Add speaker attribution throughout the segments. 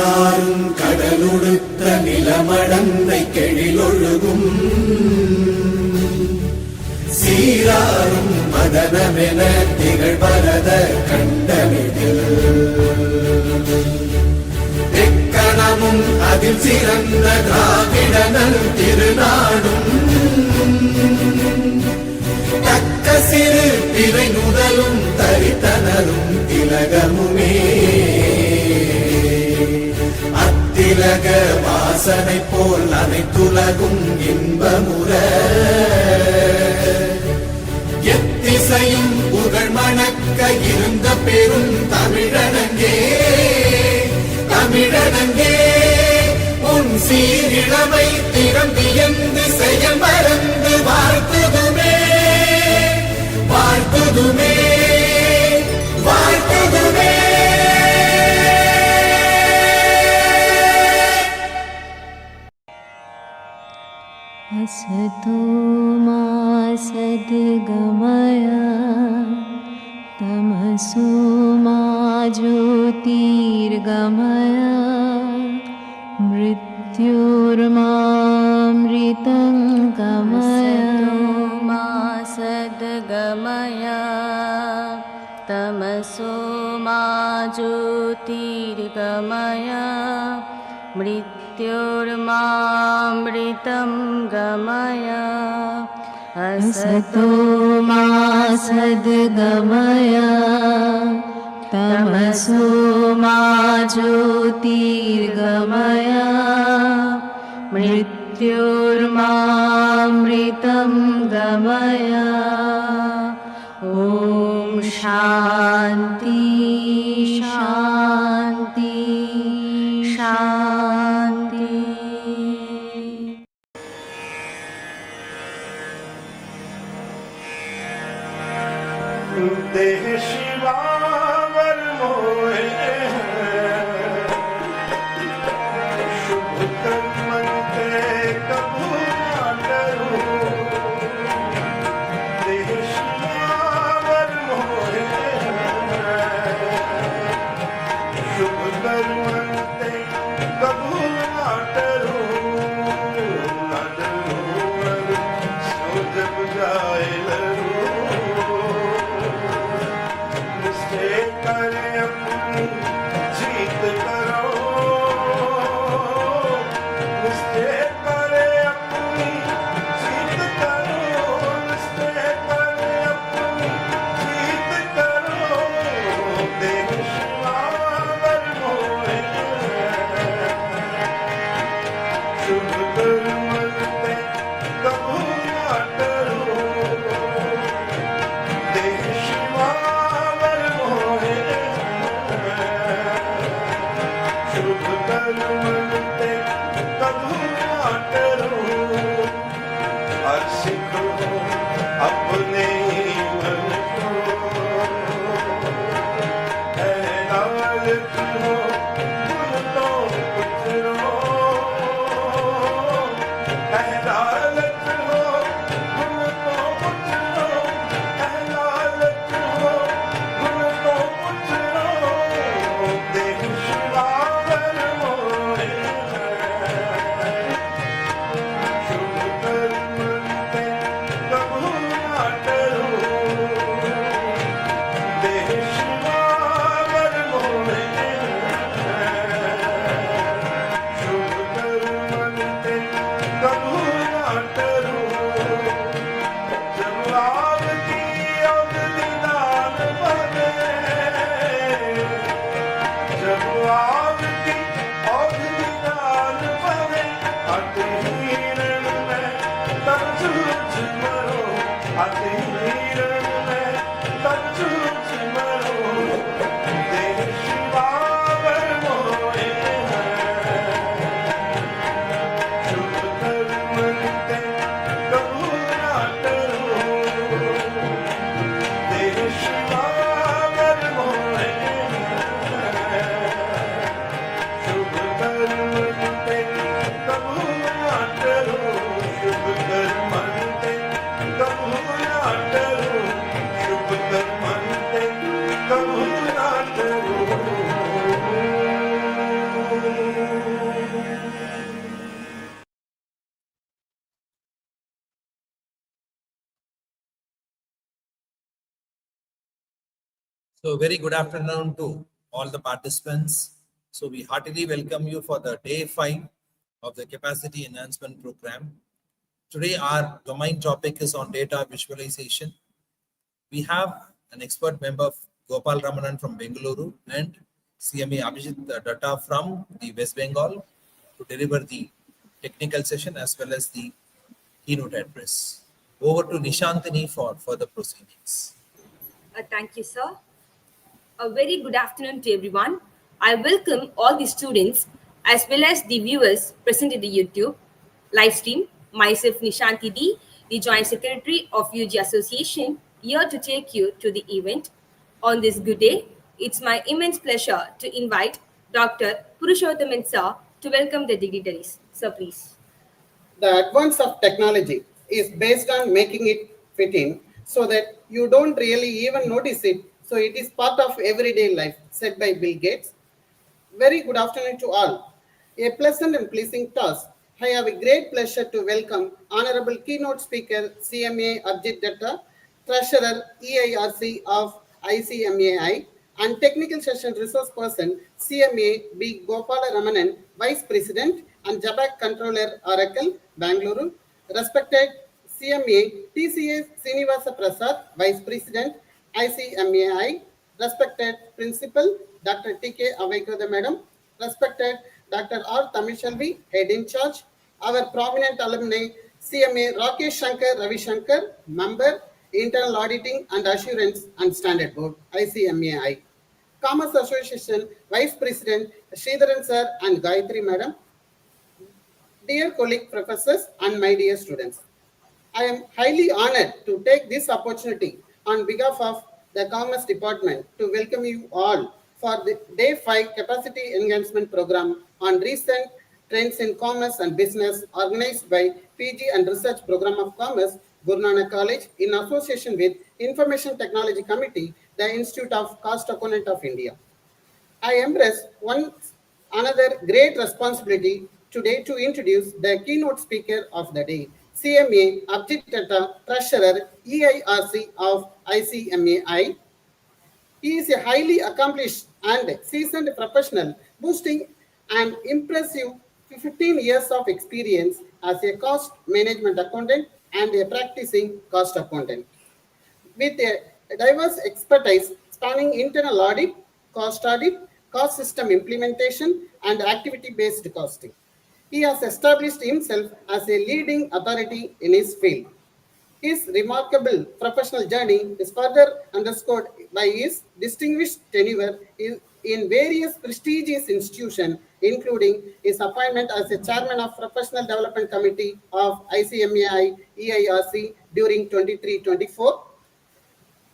Speaker 1: நீராறும் கடலுடுத்த நிலமடந்தை கெழிலொழுகும் சீராறும் மதனமென திகழ்வரத கண்டமிதில் எக்கணமும் அதில் சிறந்த திராவிடனல் திருநாடும் தக்க சிறு பிறை நுதலும் தரித்தனரும் திலகமுமே அத்திலக வாசனை போல் அனைத்துலகும் இன்பமுற எத்திசையும் புகழ் மணக்க இருந்த பெரும் தமிழனங்கே தமிழனங்கே உன் சீரிழமை திறம்பியந்து செயல் மறந்து வாழ்த்துதுமே வாழ்த்துதுமே வாழ்த்துதுமே.
Speaker 2: असतो मा सद्गमय तमसो मा ज्योतिर्गमय मृत्युर्मामृतं गमय.
Speaker 3: मा सद्गमय तमसो मा ज्योतिर्गमय मृत्युर्मामृतं गमय.
Speaker 2: असतो मा सद्गमय तमसो मा ज्योतिर्गमय मृत्युर्मामृतं गमय. ॐ शान्ति शान्ति शान्ति.
Speaker 4: देह शिवावर मोहे शुभ कर्मंते कबू ना करूं. देह शिवावर मोहे शुभ कर्मंते कबू ना करूं. न डरूं सो जब जाए
Speaker 5: So very good afternoon to all the participants. So we heartily welcome you for the day 5 of the capacity enhancement program. Today our domain topic is on data visualization. We have an expert member, Gopala Ramanan from Bengaluru, and CMA Abhijit Dutta from the West Bengal to deliver the technical session as well as the keynote address. Over to Nishantini for further proceedings.
Speaker 6: Thank you, sir. A very good afternoon to everyone. I welcome all the students as well as the viewers present in the YouTube live stream. Myself, Nishanti D, the Joint Secretary of UG Association, here to take you to the event. On this good day, it's my immense pleasure to invite Dr. Purushothaman sir to welcome the dignitaries. Sir, please.
Speaker 7: The advance of technology is based on making it fit in so that you don't really even notice it. So it is part of everyday life, said by Bill Gates. Very good afternoon to all. A pleasant and pleasing task. I have a great pleasure to welcome Honorable Keynote Speaker CMA Abhijit Dutta, Treasurer EIRC of ICMAI, and Technical Session Resource Person CMA B. Gopala Ramanan, Vice President and Jabak Controller Oracle, Bangalore. Respected CMA TCA Srinvasa Prasad, Vice President ICMAI. Respected Principal Dr. T.K. Avaikoda Madam. Respected Dr. R. Tamishalvi, Head in Charge. Our prominent alumni CMA Rakesh Shankar Ravi Shankar, Member, Internal Auditing and Assurance and Standard Board, ICMAI. Commerce Association Vice President Sridharan Sir and Gayatri Madam. Dear colleague professors and my dear students, I am highly honored to take this opportunity on behalf of the Commerce Department to welcome you all for the Day 5 Capacity Enhancement Program on recent trends in commerce and business organized by PG and Research Program of Commerce, Guru Nanak College in association with Information Technology Committee, the Institute of Cost Accountant of India. I embrace another great responsibility today to introduce the keynote speaker of the day, CMA Abhijit Dutta, Treasurer EIRC of ICMAI. He is a highly accomplished and seasoned professional, boasting an impressive 15 years of experience as a cost management accountant and a practicing cost accountant. With a diverse expertise spanning internal audit, cost system implementation, and activity-based costing. He has established himself as a leading authority in his field. His remarkable professional journey is further underscored by his distinguished tenure in various prestigious institutions, including his appointment as a chairman of Professional Development Committee of ICMAI EIRC during 23-24,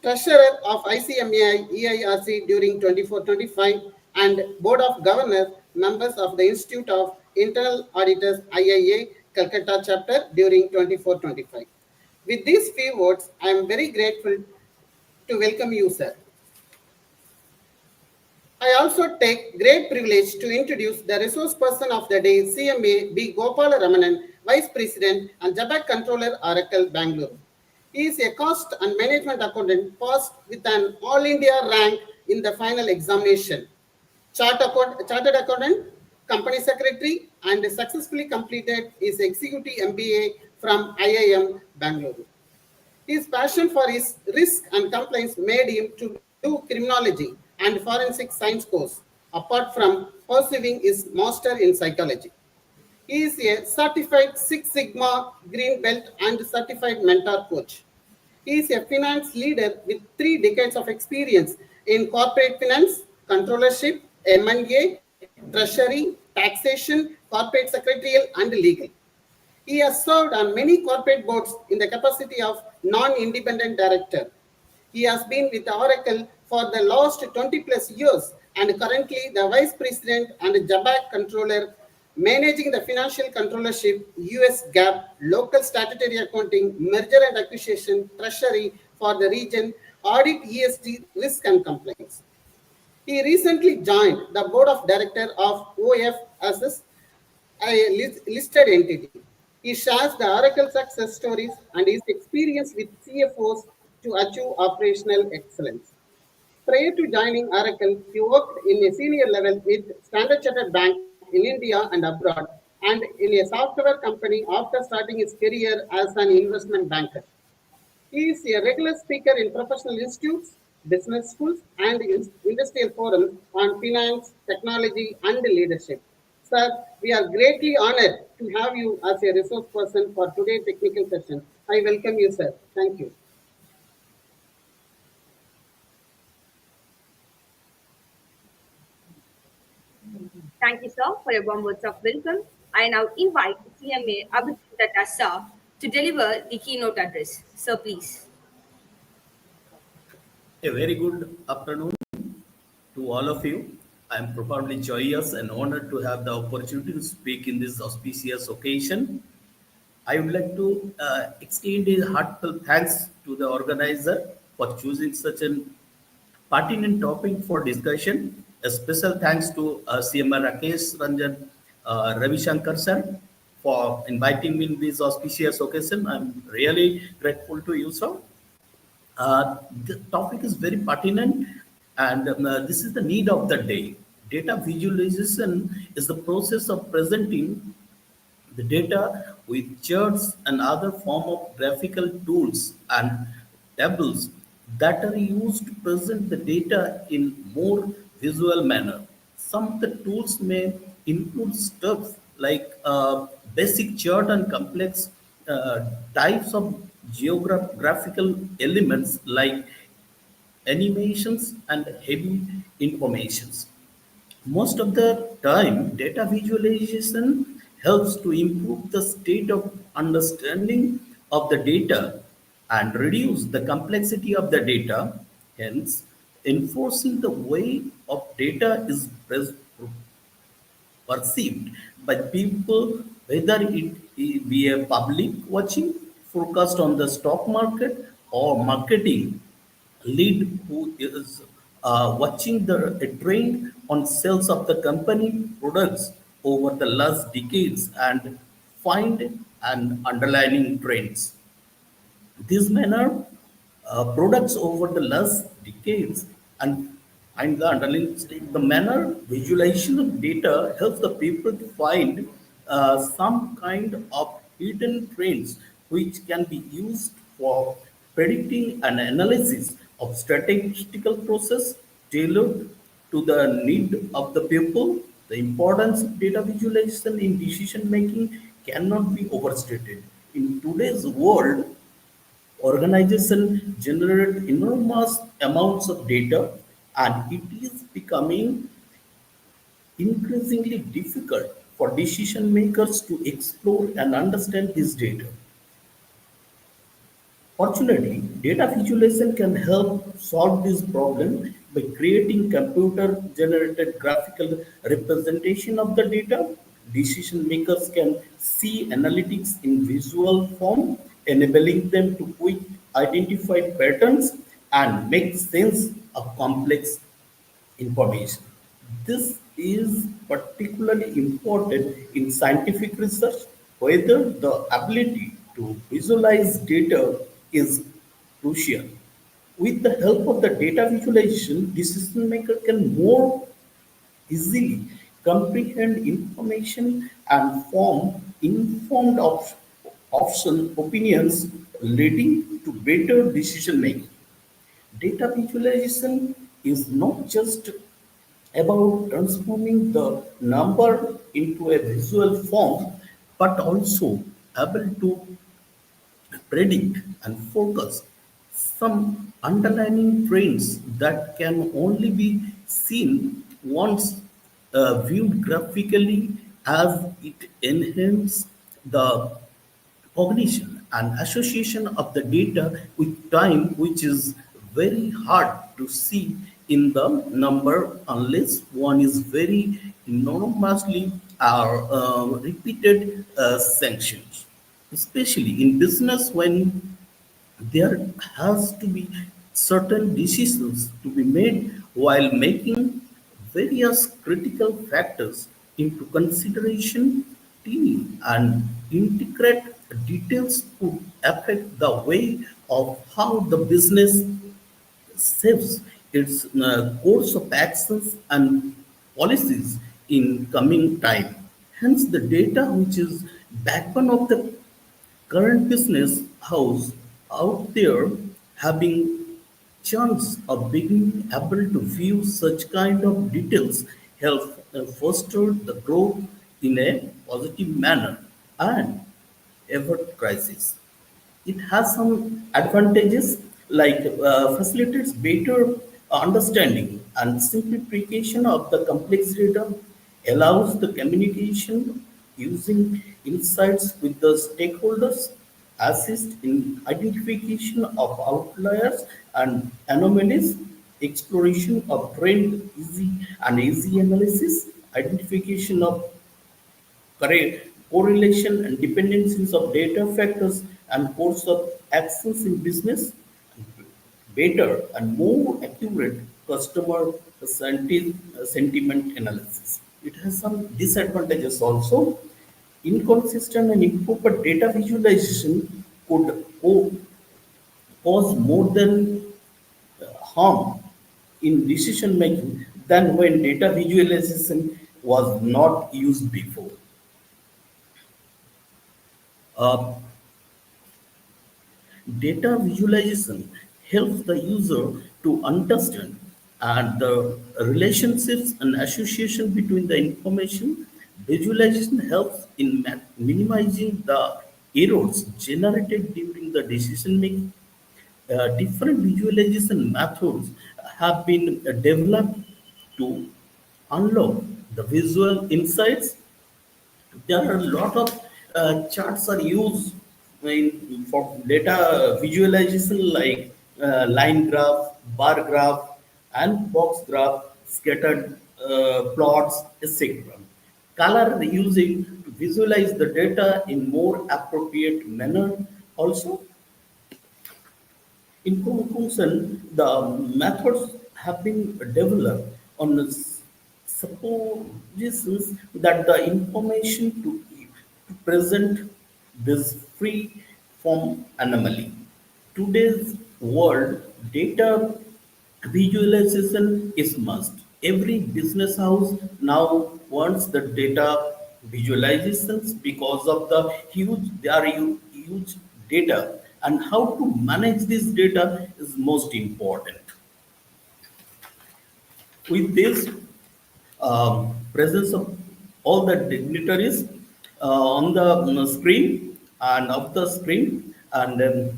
Speaker 7: Treasurer of ICMAI EIRC during 24-25, and Board of Governors, members of the Institute of Internal Auditors IIA Calcutta chapter during 24-25. With these few words, I am very grateful to welcome you, sir. I also take great privilege to introduce the resource person of the day, CMA B. Gopala Ramanan, Vice President and Jabak Controller Oracle, Bangalore. He is a cost and management accountant passed with an All India rank in the final examination. Chartered accountant, company secretary, and successfully completed his executive MBA from IIM Bangalore. His passion for his risk and compliance made him to do criminology and forensic science course, apart from pursuing his master in psychology. He is a certified Six Sigma Green Belt and certified mentor coach. He is a finance leader with 3 decades of experience in corporate finance, controllership, M&A, treasury, taxation, corporate secretarial, and legal. He has served on many corporate boards in the capacity of non-independent director. He has been with Oracle for the last 20 plus years and currently the Vice President and Jabak Controller, managing the financial controllership, US GAAP, local statutory accounting, merger and acquisition, treasury for the region, audit, ESG, risk and compliance. He recently joined the board of director of OF a listed entity. He shares the Oracle success stories and his experience with CFOs to achieve operational excellence. Prior to joining Oracle, he worked in a senior level with Standard Chartered Bank in India and abroad, and in a software company after starting his career as an investment banker. He is a regular speaker in professional institutes, business schools, and industrial forums on finance, technology, and leadership. Sir, we are greatly honored to have you as a resource person for today's technical session. I welcome you, sir. Thank you.
Speaker 6: Thank you, sir, for your warm words of welcome. I now invite CMA Abhijit Dutta, sir, to deliver the keynote address. Sir, please.
Speaker 8: A very good afternoon to all of you. I am profoundly joyous and honored to have the opportunity to speak in this auspicious occasion. I would like to extend a heartfelt thanks to the organizer for choosing such an pertinent topic for discussion. A special thanks to CMR Rakesh Ranjan Ravi Shankar sir for inviting me in this auspicious occasion. I'm really grateful to you, sir. The topic is very pertinent, and this is the need of the day. Data visualization is the process of presenting the data with charts and other form of graphical tools and tables that are used to present the data in more visual manner. Some of the tools may include stuff like basic chart and complex types of geographical elements like animations and heavy informations. Most of the time, data visualization helps to improve the state of understanding of the data and reduce the complexity of the data. Hence, enforcing the way of data is perceived by people, whether it be a public watching forecast on the stock market or marketing lead who is watching the a trend on sales of the company products over the last decades and find and underlining trends. This manner, products over the last decades and the underlying state, the manner visualization of data helps the people to find some kind of hidden trends which can be used for predicting and analysis of statistical process tailored to the need of the people. The importance of data visualization in decision making cannot be overstated. In today's world, organization generate enormous amounts of data, and it is becoming increasingly difficult for decision makers to explore and understand this data. Fortunately, data visualization can help solve this problem by creating computer-generated graphical representation of the data. Decision makers can see analytics in visual form, enabling them to quick identify patterns and make sense of complex information. This is particularly important in scientific research, whether the ability to visualize data is crucial. With the help of the data visualization, decision maker can more easily comprehend information and form informed option opinions, leading to better decision making. Data visualization is not just about transforming the number into a visual form, but also able to predict and focus some underlying trends that can only be seen once viewed graphically, as it enhances the cognition and association of the data with time, which is very hard to see in the number unless one is very enormously repeated sanctions, especially in business when there has to be certain decisions to be made while making various critical factors into consideration. Teeny and integrate details could affect the way of how the business saves its course of actions and policies in coming time. Hence, the data, which is backbone of the current business house out there, having chance of being able to view such kind of details help foster the growth in a positive manner and avert crisis. It has some advantages like facilitates better understanding and simplification of the complex data, allows the communication using insights with the stakeholders, assist in identification of outliers and anomalies, exploration of trend easy and easy analysis, identification of correlation and dependencies of data factors and course of actions in business, better and more accurate customer sentiment analysis. It has some disadvantages also. Inconsistent and improper data visualization could cause more than harm in decision making than when data visualization was not used before. Uh, Data visualization helps the user to understand and the relationships and association between the information. Visualization helps in minimizing the errors generated during the decision making. Different visualization methods have been developed to unlock the visual insights. There are a lot of charts are used for data visualization like line graph, bar graph, and box graph, scattered plots, etc. Color are using to visualize the data in more appropriate manner. Also, in conclusion, the methods have been developed on the suppositions that the information to present this free from anomaly. Today's world, data visualization is must. Every business house now wants the data visualizations because of the huge data, and how to manage this data is most important. With this presence of all the dignitaries on the screen and of the screen, and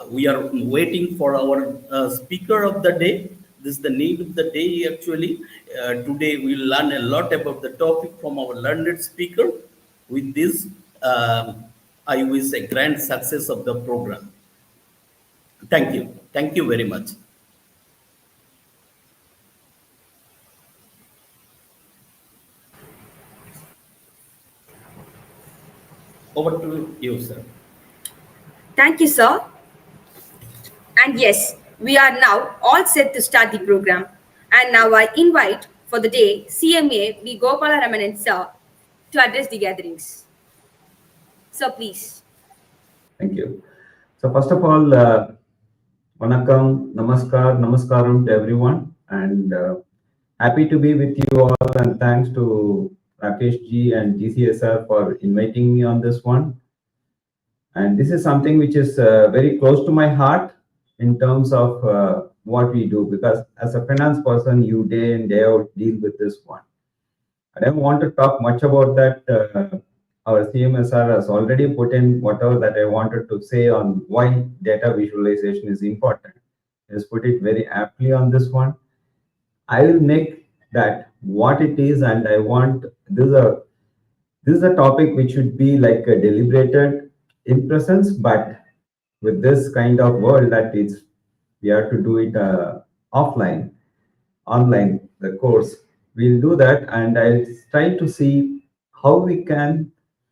Speaker 8: we are waiting for our speaker of the day. This is the need of the day actually. Today we will learn a lot about the topic from our learned speaker. With this, I wish a grand success of the program. Thank you. Thank you very much. Over to you, sir.
Speaker 6: Thank you, sir. And yes, we are now all set to start the program. And now I invite for the day CMA V. Gopala Ramanan, sir, to address the gatherings. Sir, please.
Speaker 9: Thank you. So first of all, Vanakkam, Namaskaram to everyone, and happy to be with you all, and thanks to Rakesh ji and GCSR for inviting me on this one. And this is something which is very close to my heart in terms of what we do, because as a finance person, you day in, day out deal with this one. I don't want to talk much about that. Our CMSR has already put in whatever that I wanted to say on why data visualization is important. He has put it very aptly on this one. I will make that what it is, and I want this is a topic which should be like a deliberated in presence, but with this kind of world that is, we have to do it offline, online, the course. We'll do that, and I'll try to see how we can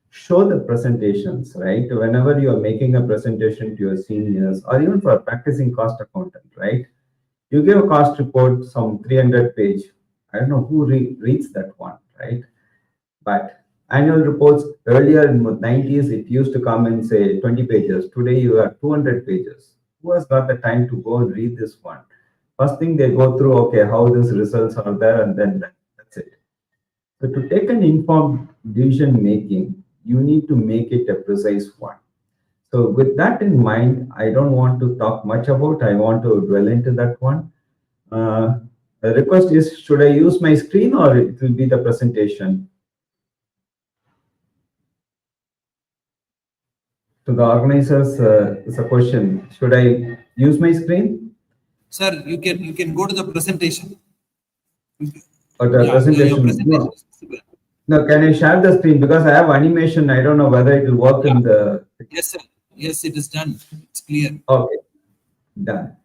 Speaker 9: show the presentations, right? Whenever you are making a presentation to your seniors, or even for a practicing cost accountant, right? You give a cost report, some 300 page. I don't know who reads that one, right? But annual reports earlier in the 90s, it used to come in say 20 pages. Today you have 200 pages. Who has got the time to go and read this one? First thing they go through, okay, how these results are there, and then that's it. So to take an informed decision making, you need to make it a precise one. So with that in mind, I don't want to talk much about, I want to dwell into that one. The request is, should I use my screen or it will be the presentation? To the organizers, is a question, should I use my screen?
Speaker 5: Sir, you can go to the presentation.
Speaker 9: Or the
Speaker 5: Yeah,
Speaker 9: presentation?
Speaker 5: your presentation
Speaker 9: No.
Speaker 5: is visible.
Speaker 9: No, can I share the screen? Because I have animation, I don't know whether it will work in the...
Speaker 5: Yes, sir. Yes, it is done. It's clear.
Speaker 9: Okay, done.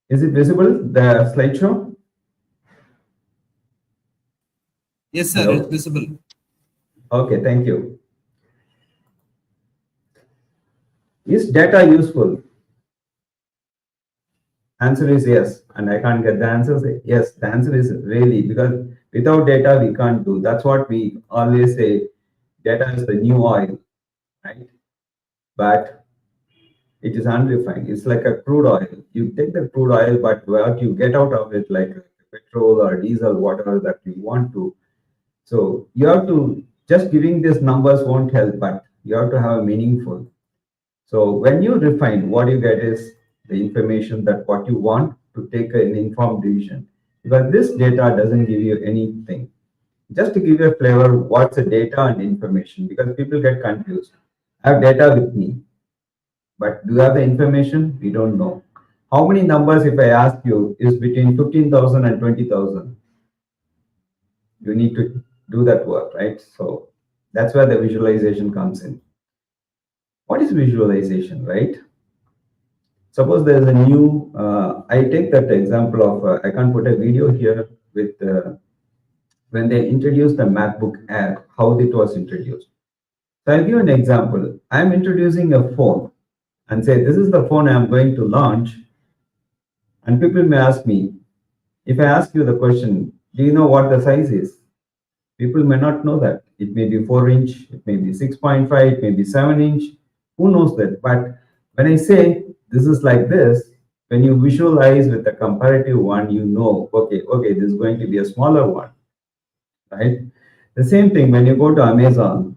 Speaker 9: Is it visible, the slideshow?
Speaker 5: Yes, sir.
Speaker 9: Hello?
Speaker 5: It's visible.
Speaker 9: Okay, thank you. Is data useful? Answer is yes, and I can't get the answer. Yes, the answer is really, because without data we can't do. That's what we always say. Data is the new oil, right? But it is unrefined. It's like a crude oil. You take the crude oil, but what you get out of it, like petrol or diesel, whatever that you want to. So you have to, just giving these numbers won't help, but you have to have a meaningful. So when you refine, what you get is the information that what you want to take an informed decision. Because this data doesn't give you anything. Just to give you a flavor, what's the data and information? Because people get confused. I have data with me, but do you have the information? We don't know. How many numbers, if I ask you, is between 15,000 and 20,000? You need to do that work, right? So that's where the visualization comes in. What is visualization, right? Suppose there's a new, I take that example of, I can't put a video here with when they introduced the MacBook Air, how it was introduced. So I'll give you an example. I'm introducing a phone and say, this is the phone I'm going to launch. And people may ask me, if I ask you the question, do you know what the size is? People may not know that. It may be 4-inch, it may be 6.5, it may be 7-inch. Who knows that? But when I say this is like this, when you visualize with a comparative one, you know, okay, this is going to be a smaller one, right? The same thing when you go to Amazon,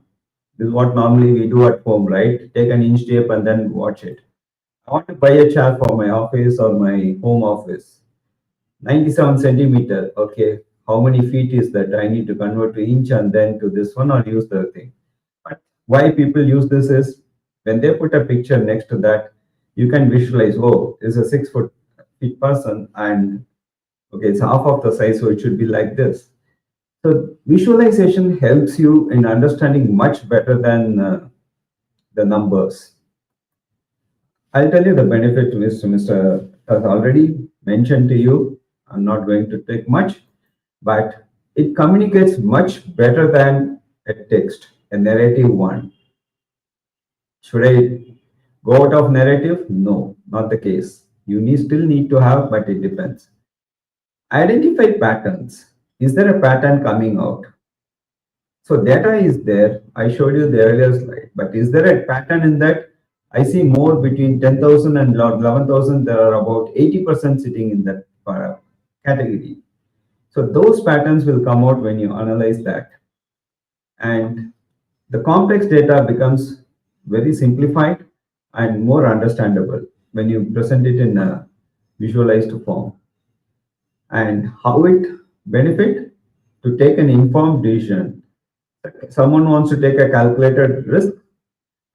Speaker 9: this is what normally we do at home, right? Take an inch tape and then watch it. I want to buy a chair for my office or my home office. 97 centimeter, okay. How many feet is that? I need to convert to inch and then to this one or use the thing. But why people use this is, when they put a picture next to that, you can visualize, oh, it's a 6 feet person and okay, it's half of the size, so it should be like this. So visualization helps you in understanding much better than the numbers. I'll tell you the benefit, Mr. has already mentioned to you. I'm not going to take much, but it communicates much better than a text, a narrative one. Should I go out of narrative? No, not the case. You still need to have, but it depends. Identify patterns. Is there a pattern coming out? So data is there. I showed you the earlier slide, but is there a pattern in that? I see more between 10,000 and 11,000. There are about 80% sitting in that category. So those patterns will come out when you analyze that. And the complex data becomes very simplified and more understandable when you present it in a visualized form. And how it benefit? To take an informed decision. Someone wants to take a calculated risk.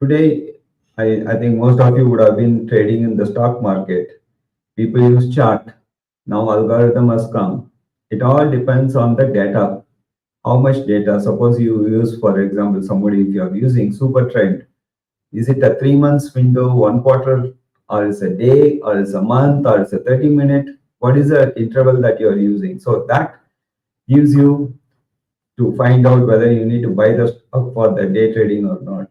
Speaker 9: Today, I think most of you would have been trading in the stock market. People use chart. Now algorithm has come. It all depends on the data. How much data? Suppose you use, for example, somebody, if you are using super trend, is it a 3 months window, 1 quarter, or is a day, or is a month, or is a 30-minute? What is the interval that you are using? So that gives you to find out whether you need to buy the stock for the day trading or not.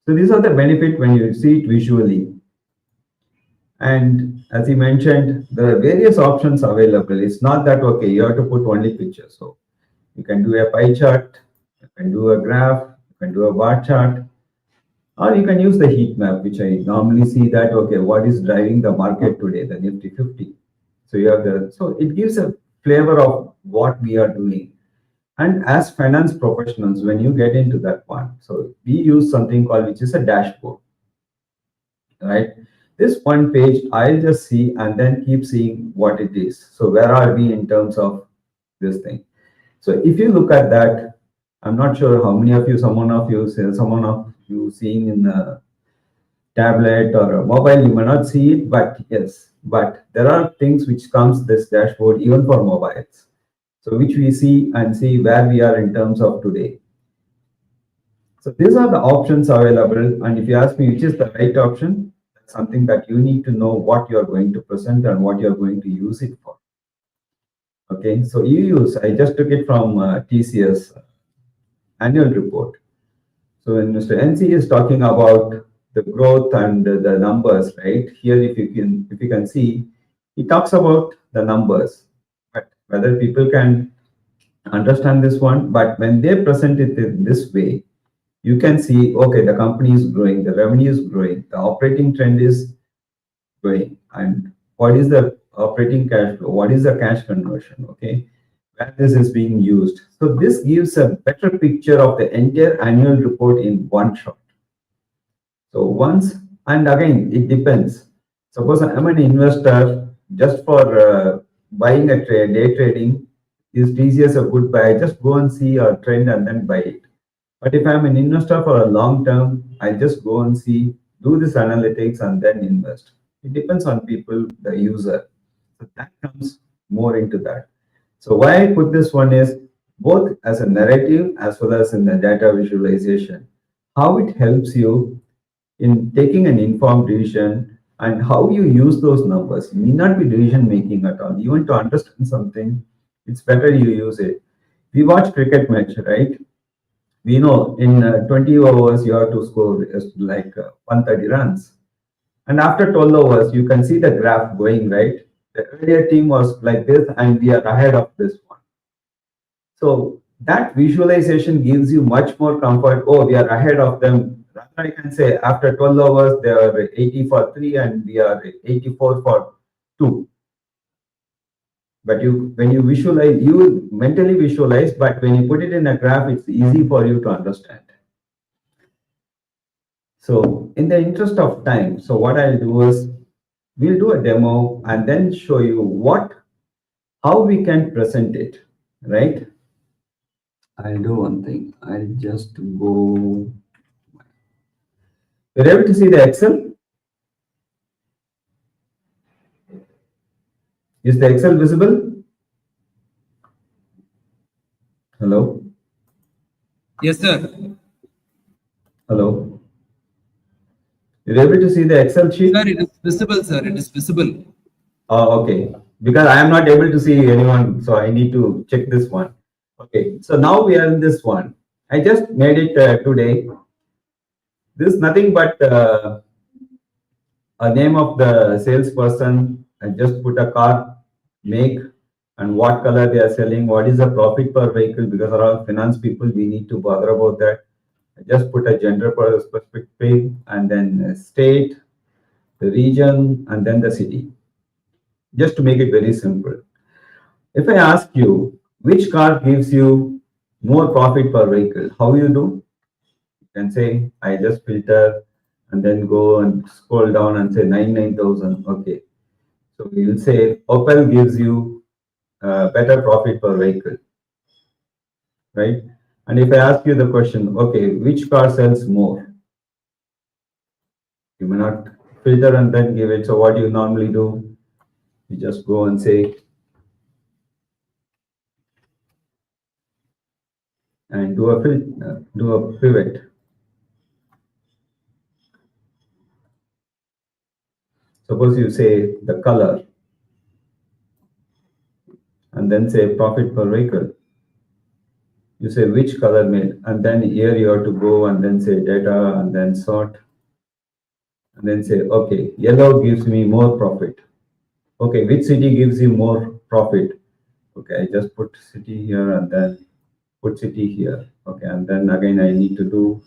Speaker 9: So these are the benefit when you see it visually. And as he mentioned, there are various options available. It's not that, okay, you have to put only pictures. So you can do a pie chart, you can do a graph, you can do a bar chart. Or you can use the heat map, which I normally see that, okay, what is driving the market today, the Nifty 50. So you have so it gives a flavor of what we are doing. And as finance professionals, when you get into that one, so we use something called, which is a dashboard, right? This one page, I'll just see and then keep seeing what it is. So where are we in terms of this thing? So if you look at that, I'm not sure how many of you, someone of you seeing in a tablet or a mobile, you may not see it, but yes, but there are things which comes this dashboard even for mobiles. So which we see and see where we are in terms of today. So these are the options available. And if you ask me which is the right option, that's something that you need to know what you're going to present and what you're going to use it for. Okay, so I just took it from TCS annual report. So when Mr. NC is talking about the growth and the numbers, right? Here, if you can see, he talks about the numbers, but whether people can understand this one, but when they present it in this way, you can see, okay, the company is growing, the revenue is growing, the operating trend is growing, and what is the operating cash flow, what is the cash conversion, okay, where this is being used. So this gives a better picture of the entire annual report in one shot. So once, and again, it depends. Suppose I'm an investor just for buying a trade, day trading, is TCS a good buy? Just go and see a trend and then buy it. But if I'm an investor for a long term, I just go and see, do this analytics and then invest. It depends on people, the user. So that comes more into that. So why I put this one is both as a narrative as well as in the data visualization, how it helps you in taking an informed decision and how you use those numbers. You need not be decision making at all. Even to understand something, it's better you use it. We watch cricket match, right? We know in 20 overs you have to score like 130 runs. And after 12 overs, you can see the graph going, right? The earlier team was like this and we are ahead of this one. So that visualization gives you much more comfort. Oh, we are ahead of them. Rather, I can say after 12 overs, they are 80 for 3 and we are 84 for 2. But when you visualize, you mentally visualize, but when you put it in a graph, it's easy for you to understand. So in the interest of time, so what I'll do is we'll do a demo and then show you how we can present it, right? I'll do one thing. I'll just go. You're able to see the Excel? Is the Excel visible? Hello?
Speaker 5: Yes, sir.
Speaker 9: Hello? You're able to see the Excel sheet?
Speaker 5: Sir, it is visible, sir. It is visible.
Speaker 9: Oh, okay. Because I am not able to see anyone, so I need to check this one. Okay, so now we are in this one. I just made it today. This is nothing but a name of the salesperson. I just put a car make and what color they are selling, what is the profit per vehicle, because around finance people, we need to bother about that. I just put a gender perspective and then state, the region, and then the city, just to make it very simple. If I ask you, which car gives you more profit per vehicle, how you do? You can say, I just filter and then go and scroll down and say 99,000. Okay. So we will say Opel gives you better profit per vehicle, right? And if I ask you the question, okay, which car sells more? You may not filter and then give it. So what do you normally do? You just go and say, and do a pivot. Suppose you say the color, and then say profit per vehicle. You say which color made, and then here you have to go and then say data and then sort, and then say, okay, yellow gives me more profit. Okay, which city gives you more profit? Okay, I just put city here and then put city here. Okay, and then again I need to do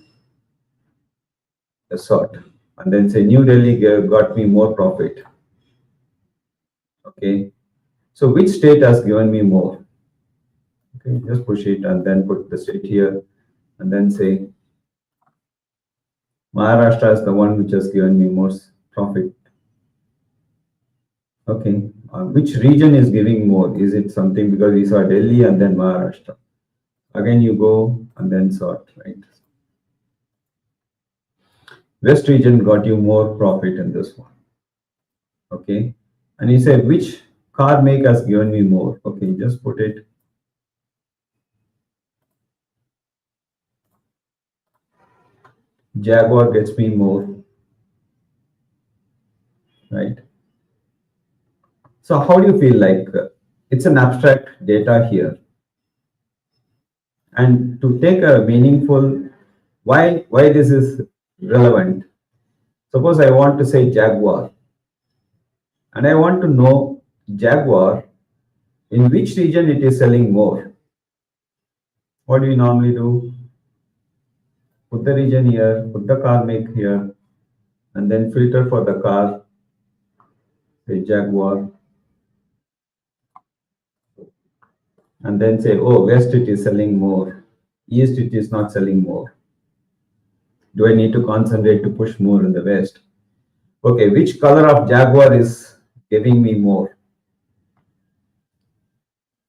Speaker 9: a sort, and then say New Delhi got me more profit. Okay, so which state has given me more? Okay, just push it and then put the state here, and then say Maharashtra is the one which has given me more profit. Okay, which region is giving more? Is it something because we saw Delhi and then Maharashtra? Again, you go and then sort, right? West region got you more profit in this one. Okay, and you say which car make has given me more? Okay, just put it. Jaguar gets me more, right? So how do you feel like it's an abstract data here? And to take a meaningful, why this is relevant? Suppose I want to say Jaguar, and I want to know Jaguar, in which region it is selling more. What do you normally do? Put the region here, put the car make here, and then filter for the car, say Jaguar, and then say, oh, West it is selling more, East it is not selling more. Do I need to concentrate to push more in the West? Okay, which color of Jaguar is giving me more?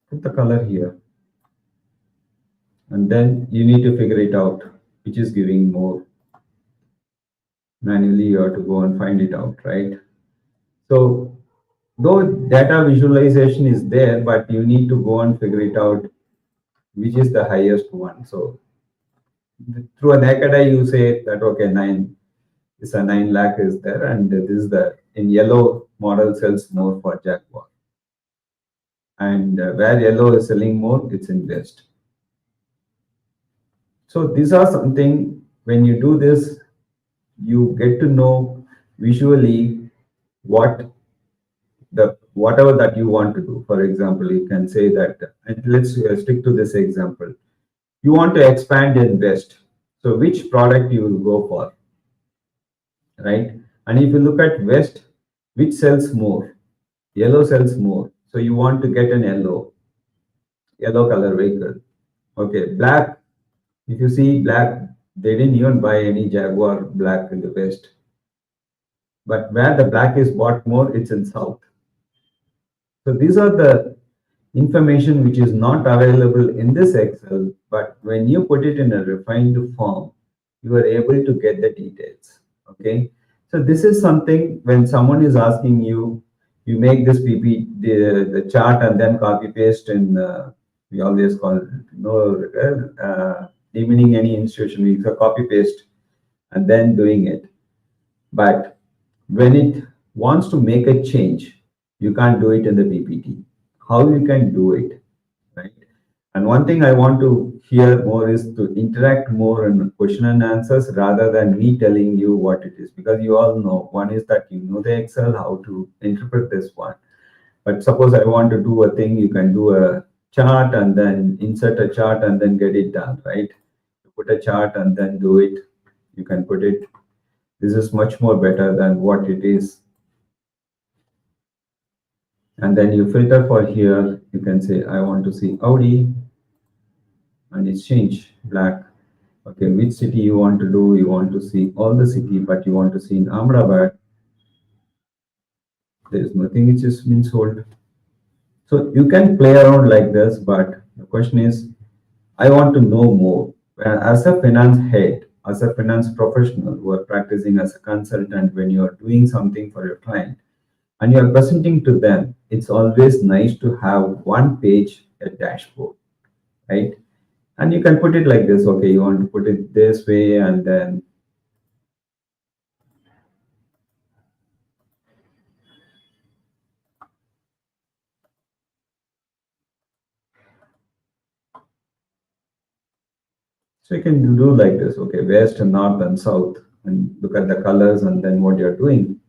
Speaker 9: Put the color here. And then you need to figure it out, which is giving more. Manually, you have to go and find it out, right? So, though data visualization is there, but you need to go and figure it out, which is the highest one. So, through a naked eye, you say that, okay, 9 is a 9 lakh is there, and this is the, in yellow, model sells more for Jaguar. And where yellow is selling more, it's in West. So these are something, when you do this, you get to know visually whatever that you want to do. For example, you can say that, and let's stick to this example. You want to expand in West. So which product you will go for, right? And if you look at West, which sells more? Yellow sells more. So you want to get an yellow color vehicle. Okay, black. If you see black, they didn't even buy any Jaguar black in the West. But where the black is bought more, it's in South. So these are the information which is not available in this Excel, but when you put it in a refined form, you are able to get the details. Okay. So this is something when someone is asking you, you make this the chart and then copy paste in, we always call it, demeaning any institution, we copy paste and then doing it. But when it wants to make a change, you can't do it in the PPT. How you can do it, right? And one thing I want to hear more is to interact more in question and answers rather than me telling you what it is, because you all know, one is that you know the Excel, how to interpret this one. But suppose I want to do a thing, you can do a chart and then insert a chart and then get it done, right? Put a chart and then do it. You can put it. This is much more better than what it is. And then you filter for here. You can say, I want to see Audi. And it's changed, black. Okay, which city you want to do? You want to see all the city, but you want to see in Ahmedabad. There is nothing which has been sold. So you can play around like this, but the question is, I want to know more. As a finance head, as a finance professional who are practicing as a consultant, when you are doing something for your client and you are presenting to them, it's always nice to have one page, a dashboard, right? And you can put it like this. Okay, you want to put it this way, and then so you can do like this. Okay, West and North and South, and look at the colors and then what you're doing.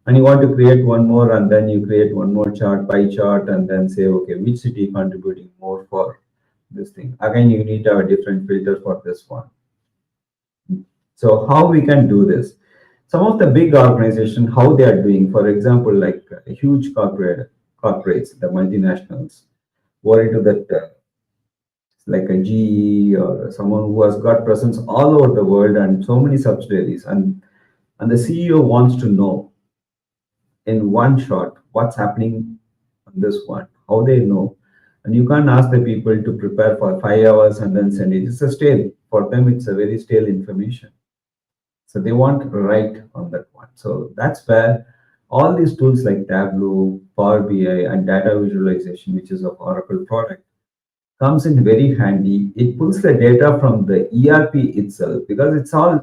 Speaker 9: And you want to create one more, and then you create one more chart, pie chart, and then say, okay, which city contributing more for this thing. Again, you need to have a different filter for this one. So how we can do this? some of the big organizations, how they are doing, for example, like huge corporates, the multinationals, who are into that, like a GE or someone who has got presence all over the world and so many subsidiaries, and the CEO wants to know in one shot what's happening on this one, how they know. And you can't ask the people to prepare for 5 hours and then send it. It's a stale. For them, it's a very stale information. So they want right on that one. So that's where all these tools like Tableau, Power BI, and data visualization, which is of Oracle product, comes in very handy. It pulls the data from the ERP itself because it's all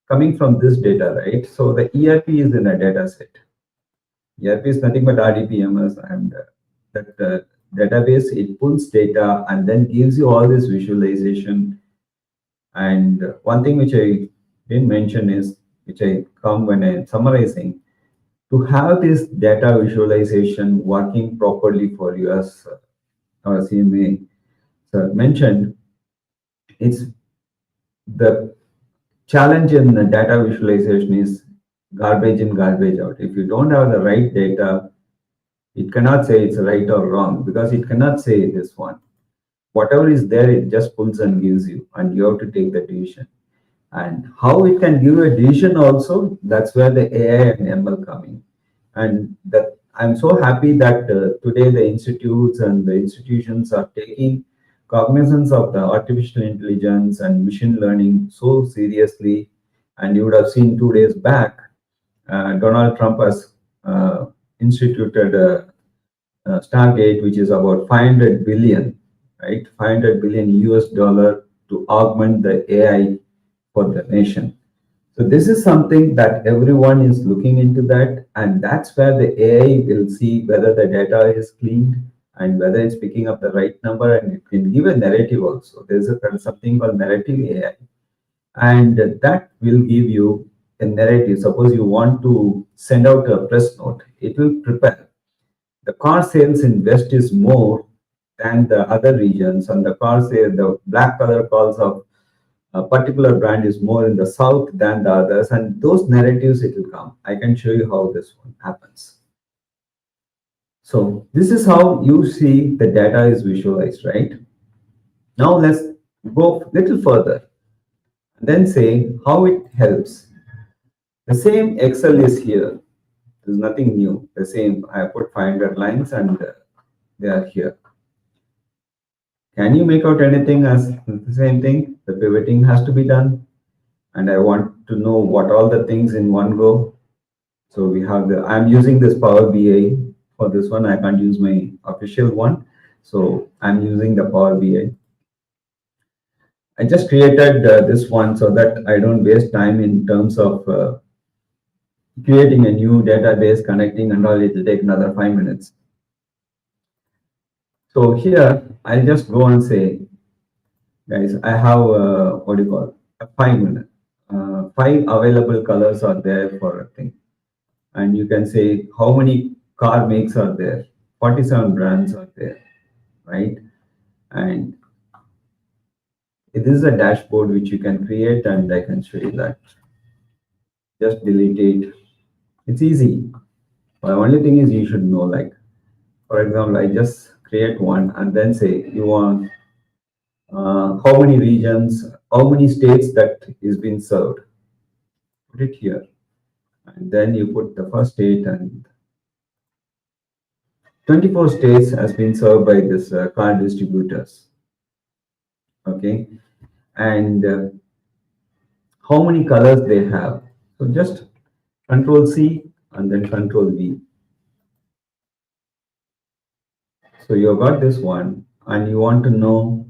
Speaker 9: coming from this data, right? So the ERP is in a data set. ERP is nothing but RDPMS, and that database, it pulls data and then gives you all this visualization. And one thing which I didn't mention is, which I come when I'm summarizing, to have this data visualization working properly for you as our CMA mentioned, it's the challenge in the data visualization is garbage in, garbage out. If you don't have the right data, it cannot say it's right or wrong because it cannot say this one. Whatever is there, it just pulls and gives you, and you have to take the decision. And how it can give a decision also, that's where the AI and ML coming. And that I'm so happy that today the institutes and the institutions are taking cognizance of the artificial intelligence and machine learning so seriously. And you would have seen 2 days back, Donald Trump has instituted Stargate, which is about 500 billion, right? 500 billion US dollar to augment the AI for the nation. So this is something that everyone is looking into that, and that's where the AI will see whether the data is cleaned and whether it's picking up the right number, and it can give a narrative also. There's something called narrative AI, and that will give you a narrative. Suppose you want to send out a press note, it will prepare. The car sales in West is more than the other regions, and the car sale, the black color calls of a particular brand is more in the south than the others, and those narratives it will come. I can show you how this one happens. So this is how you see the data is visualized, right? Now let's go a little further and then say how it helps. The same Excel is here. There's nothing new. The same, I put 500 lines and they are here. Can you make out anything as the same thing? The pivoting has to be done. And I want to know what all the things in one go. So we have the, I'm using this Power BI for this one. I can't use my official one. So I'm using the Power BI. I just created this one so that I don't waste time in terms of creating a new database, connecting and all. It will take another 5 minutes. So here, I'll just go and say, guys, I have, what do you call it? 5 minutes. 5 available colors are there for a thing. And you can say how many car makes are there. 47 brands are there, right? And this is a dashboard which you can create, and I can show you that. Just delete it. It's easy. The only thing is you should know, like, for example, I just create one and then say you want how many regions, how many states that is being served. Put it here. And then you put the first state, and 24 states has been served by this car distributors. Okay. And how many colors they have. So just Control C and then Control V. So you got this one, and you want to know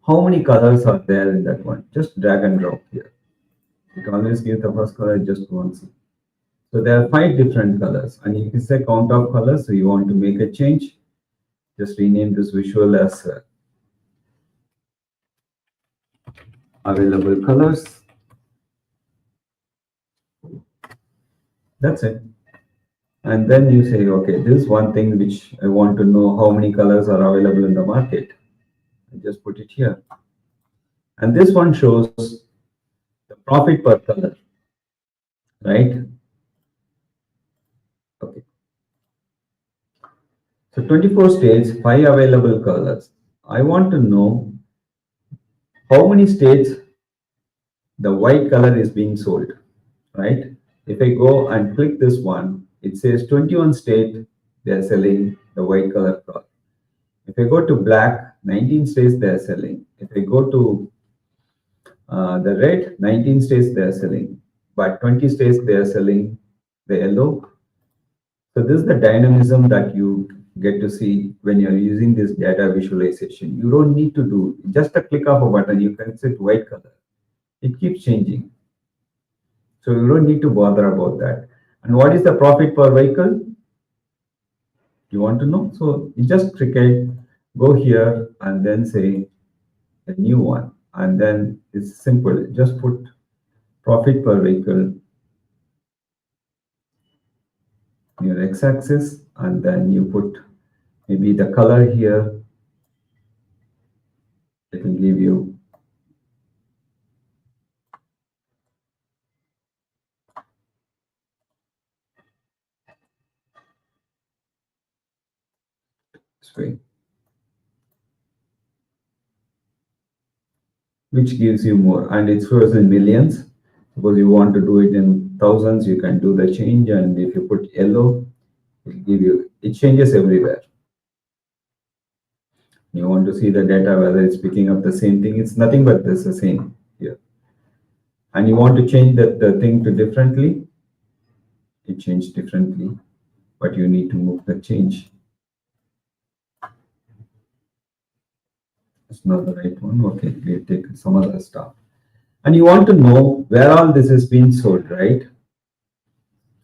Speaker 9: how many colors are there in that one. Just drag and drop here. You can always give the first color, just go and see. So there are 5 different colors, and if it's a count of colors, so you want to make a change, just rename this visual as available colors. That's it. And then you say, okay, this is one thing which I want to know how many colors are available in the market. I just put it here. And this one shows the profit per color, right? So 24 states, 5 available colors. I want to know how many states the white color is being sold, right? If I go and click this one, it says 21 states they are selling the white color car. If I go to black, 19 states they are selling. If I go to the red, 19 states they are selling, but 20 states they are selling the yellow. So this is the dynamism that you get to see when you're using this data visualization. You don't need to do just a click of a button. You can set white color. It keeps changing. So you don't need to bother about that. And what is the profit per vehicle? You want to know? So you just click it, go here and then say a new one. And then it's simple. Just put profit per vehicle in your x-axis, and then you put maybe the color here. It will give you this way, which gives you more, and it shows in millions. Suppose you want to do it in thousands, you can do the change, and if you put yellow, it will give you, it changes everywhere. You want to see the data, whether it's picking up the same thing, it's nothing but this the same here. And you want to change that the thing to differently, it changed differently, but you need to move the change. It's not the right one. Okay, we take some other stuff. And you want to know where all this is being sold, right?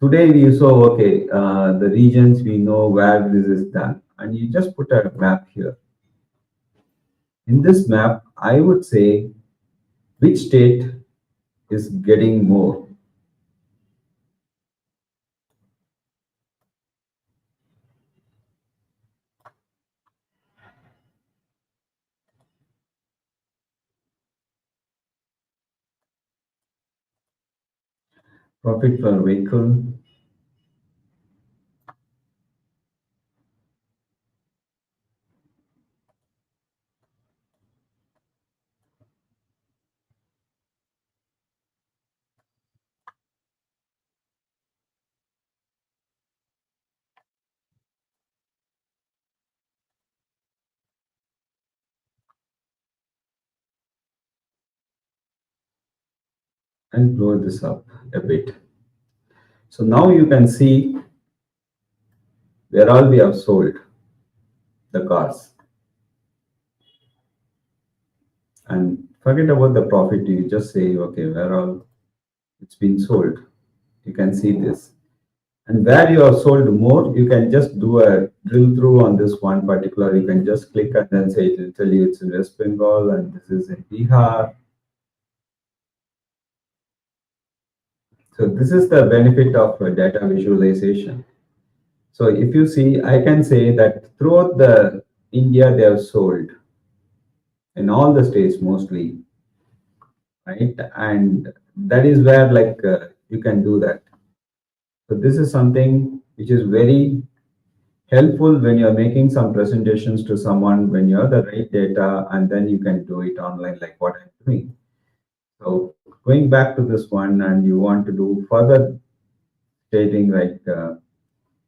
Speaker 9: Today we saw, okay, the regions, we know where this is done. And you just put a map here. In this map, I would say which state is getting more. Profit per vehicle. And blow this up a bit. So now you can see where all we have sold the cars. And forget about the profit, you just say, okay, where all it's been sold. You can see this. And where you have sold more, you can just do a drill through on this one particular. You can just click and then say it will tell you it's in West Bengal and this is in Bihar. So this is the benefit of data visualization. So if you see, I can say that throughout the India, they have sold in all the states mostly, right? And that is where like you can do that. So this is something which is very helpful when you're making some presentations to someone, when you have the right data, and then you can do it online like what I'm doing. So going back to this one, and you want to do further stating like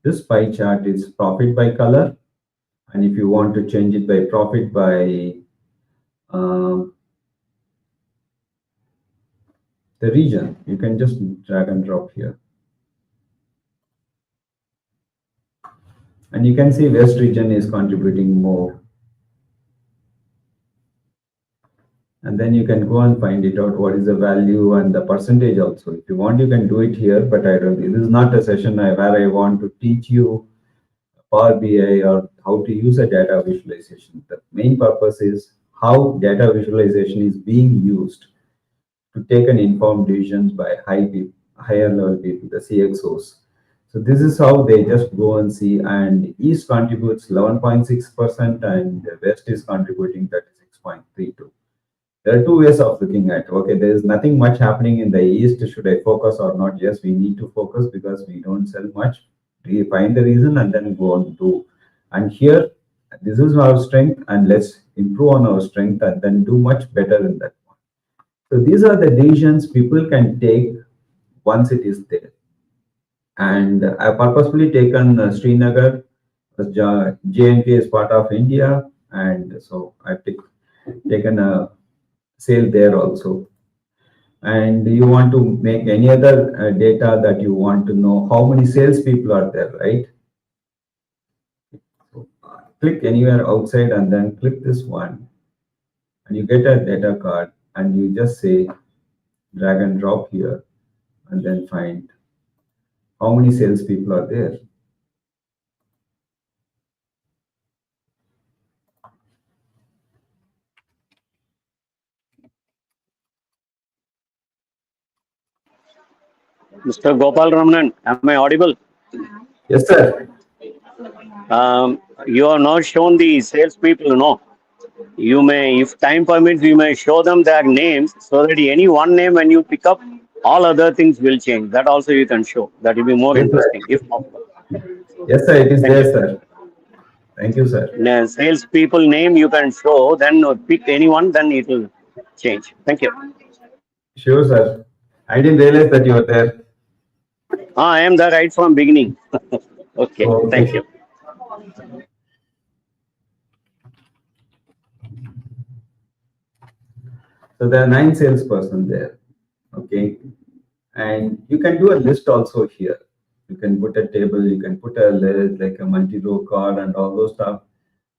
Speaker 9: this pie chart is profit by color. And if you want to change it by profit by the region, you can just drag and drop here. And you can see West region is contributing more. And then you can go and find it out, what is the value and the percentage also. If you want, you can do it here, but I don't, this is not a session where I want to teach you Power BI or how to use a data visualization. The main purpose is how data visualization is being used to take an informed decisions by higher level people, the CXOs. So this is how they just go and see, and East contributes 11.6% and West is contributing 36.32. There are two ways of looking at, okay, there is nothing much happening in the East, should I focus or not? Yes, we need to focus because we don't sell much. We find the reason and then go on to And here, this is our strength, and let's improve on our strength and then do much better in that one. So these are the decisions people can take once it is there. And I purposefully taken Srinagar, JNK is part of India, and so I've taken a sale there also. And you want to make any other data that you want to know how many salespeople are there, right? So, click anywhere outside and then click this one, and you get a data card, and you just say drag and drop here, and then find how many salespeople are there.
Speaker 10: Mr. Gopal Ramanan, am I audible?
Speaker 9: Yes, sir.
Speaker 10: You have not shown the salespeople, no. You may, if time permits, you may show them their names so that any one name when you pick up, all other things will change. That also you can show. That will be more
Speaker 9: Yes,
Speaker 10: interesting, if possible.
Speaker 9: Yes, sir, it is
Speaker 10: Thank
Speaker 9: there,
Speaker 10: you.
Speaker 9: sir. Thank you, sir.
Speaker 10: Salespeople name you can show, then pick anyone, then it will change. Thank you.
Speaker 9: Sure, sir. I didn't realize that you were there.
Speaker 10: I am there right from beginning. Okay,
Speaker 9: Okay.
Speaker 10: thank you.
Speaker 9: So there are 9 salesperson there. Okay. And you can do a list also here. You can put a table, you can put a list like a multi-row card and all those stuff.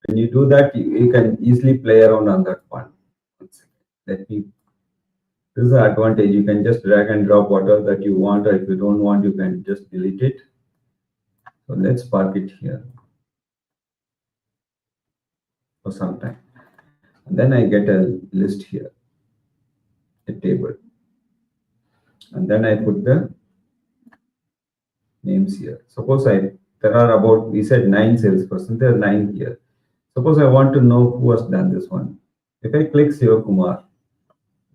Speaker 9: When you do that, you can easily play around on that one. Let me. This is the advantage. You can just drag and drop whatever that you want, or if you don't want, you can just delete it. So let's park it here for some time. And then I get a list here, a table. And then I put the names here. Suppose there are about, we said 9 salesperson, there are 9 here. Suppose I want to know who has done this one. If I click Siva Kumar,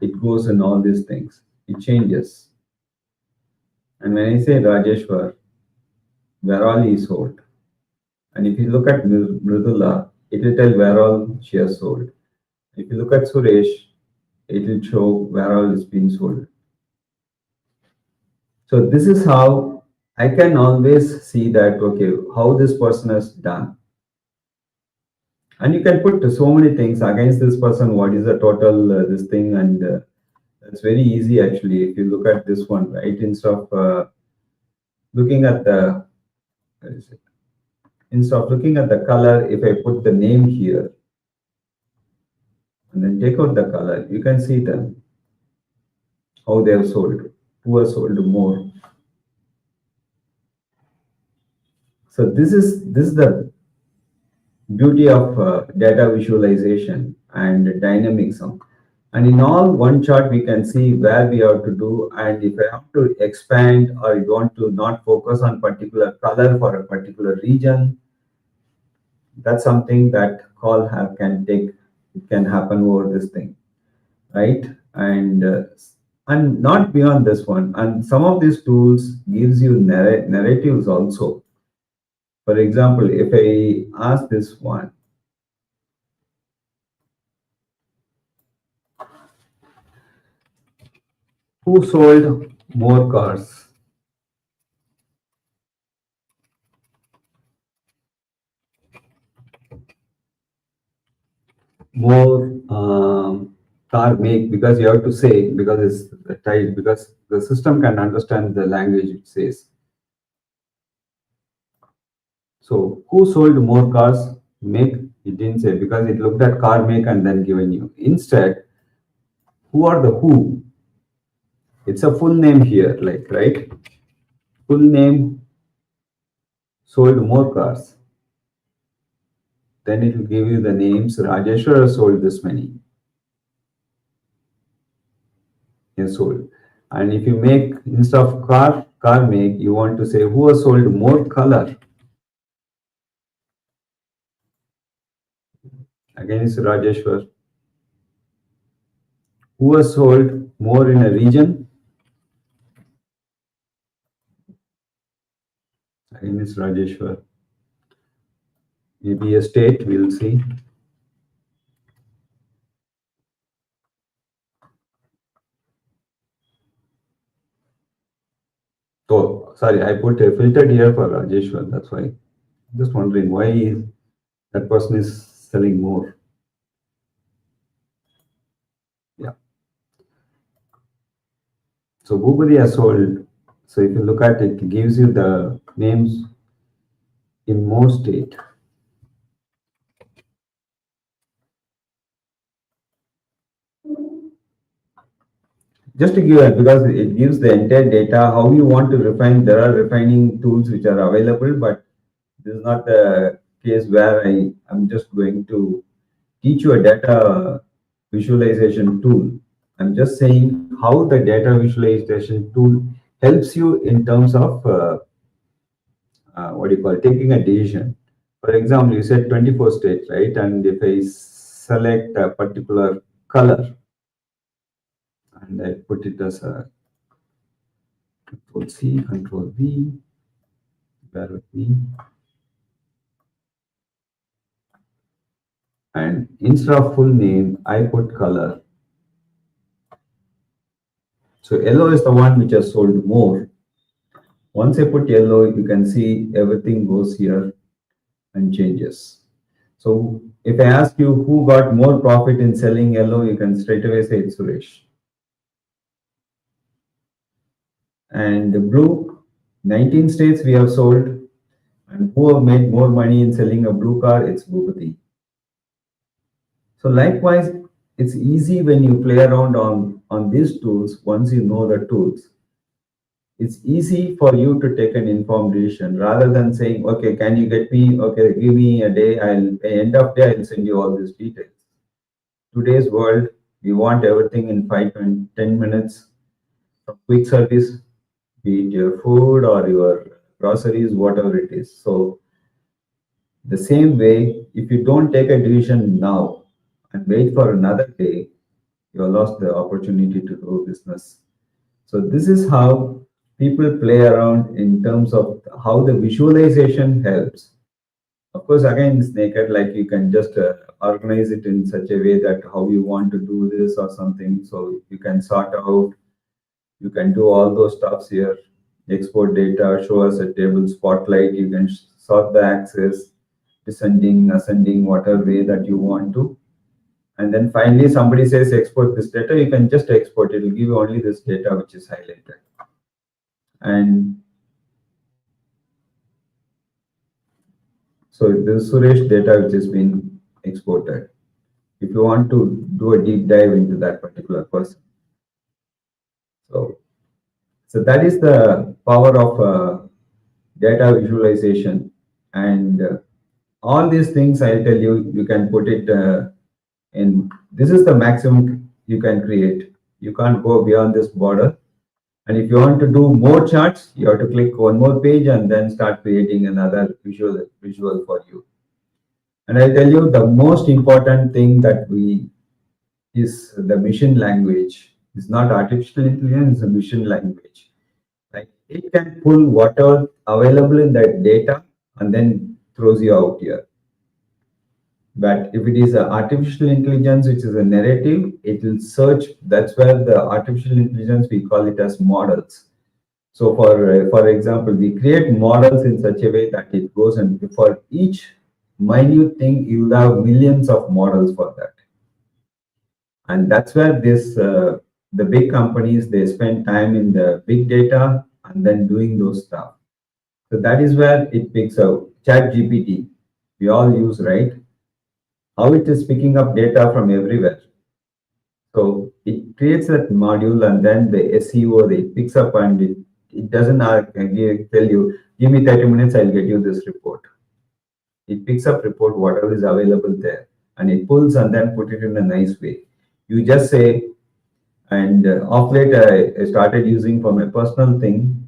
Speaker 9: it goes in all these things. It changes. And when I say Rajeshwar, where all he sold. And if you look at Mridula, it will tell where all she has sold. If you look at Suresh, it will show where all is being sold. So this is how I can always see that, okay, how this person has done. And you can put so many things against this person. What is the total this thing? And it's very easy actually. If you look at this one, right? Instead of looking at the, where is it? Instead of looking at the color, if I put the name here and then take out the color, you can see them how they have sold, who has sold more. So this is the beauty of data visualization and dynamism. And in all one chart, we can see where we have to do. And if I have to expand or you want to not focus on particular color for a particular region, that's something that call have can take. It can happen over this thing, right? And not beyond this one. And some of these tools gives you narratives also. For example, if I ask this one, who sold more cars? More car make, because you have to say, because it's the type, because the system can understand the language it says. So who sold more cars? Make, it didn't say, because it looked at car make and then given you. Instead, who are the who? It's a full name here, like, right? Full name sold more cars. Then it will give you the names. Rajeshwar sold this many. He sold. And if you make, instead of car make, you want to say who has sold more color. Again, it's Rajeshwar. Who has sold more in a region? Again, it's Rajeshwar. maybe a state, we'll see. Oh, sorry, I put a filtered here for Rajeshwar, that's why. Just wondering why that person is selling more. Yeah. So Bhubadi has sold. So if you look at it, it gives you the names in more state. Just to give it, because it gives the entire data, how you want to refine. There are refining tools which are available, but this is not the case where I'm just going to teach you a data visualization tool. I'm just saying how the data visualization tool helps you in terms of what do you call it, taking a decision. For example, you said 24 states, right? And if I select a particular color and I put it as a Control C, Control V, bear with me. And instead of full name, I put color. So yellow is the one which has sold more. Once I put yellow, you can see everything goes here and changes. So if I ask you who got more profit in selling yellow, you can straight away say it's Suresh. And the blue, 19 states we have sold, and who have made more money in selling a blue car, it's Bhupati. So likewise, it's easy when you play around on these tools. Once you know the tools, it's easy for you to take an informed decision rather than saying, okay, can you get me, okay, give me a day, end of day, I'll send you all these details. Today's world, we want everything in 5 to 10 minutes of quick service, be it your food or your groceries, whatever it is. So the same way, if you don't take a decision now and wait for another day, you have lost the opportunity to do business. So this is how people play around in terms of how the visualization helps. Of course, again, it's naked, like you can just organize it in such a way that how you want to do this or something. So you can sort out, you can do all those stuffs here, export data, show us a table spotlight, you can sort the axis, descending, ascending, whatever way that you want to. And then finally somebody says export this data, you can just export it. It will give you only this data which is highlighted. And so this is Suresh data which has been exported. If you want to do a deep dive into that particular person. So that is the power of data visualization. And all these things I'll tell you, you can put it in, this is the maximum you can create. You can't go beyond this border. And if you want to do more charts, you have to click one more page and then start creating another visual for you. And I tell you, the most important thing that is the machine language. It's not artificial intelligence, it's a machine language. Like it can pull whatever available in that data and then throws you out here. But if it is an artificial intelligence, which is a narrative, it will search. That's where the artificial intelligence, we call it as models. So for example, we create models in such a way that it goes, and for each minute thing, you will have millions of models for that. And that's where this the big companies, they spend time in the big data and then doing those stuff. So that is where it picks up. ChatGPT, we all use, right? How it is picking up data from everywhere. So it creates that module, and then the SEO, it picks up, and it doesn't tell you, give me 30 minutes, I'll get you this report. It picks up report, whatever is available there, and it pulls and then put it in a nice way. You just say, and off late I started using for my personal thing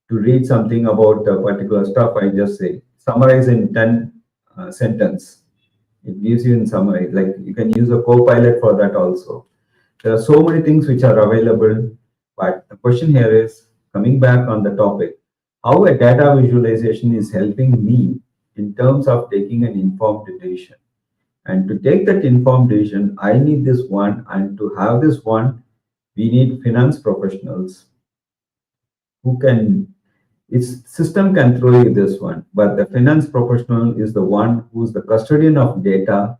Speaker 9: to read something about a particular stuff. I just say, summarize in 10 sentences. It gives you in summary, like you can use a co-pilot for that also. There are so many things which are available, but the question here is, coming back on the topic, how a data visualization is helping me in terms of taking an informed decision. And to take that informed decision, I need this one, and to have this one, we need finance professionals who can, its system can throw you this one, but the finance professional is the one who's the custodian of data,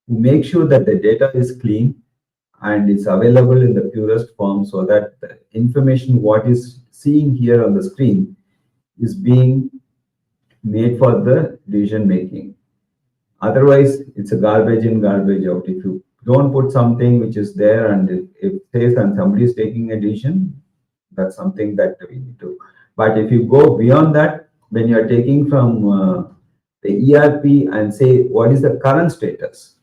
Speaker 9: who makes sure that the data is clean and it's available in the purest form, so that the information what is seeing here on the screen is being made for the decision making. Otherwise, it's a garbage in, garbage out. If you don't put something which is there and it says and somebody is taking a decision, that's something that we need to. But if you go beyond that, when you are taking from the ERP and say what is the current status,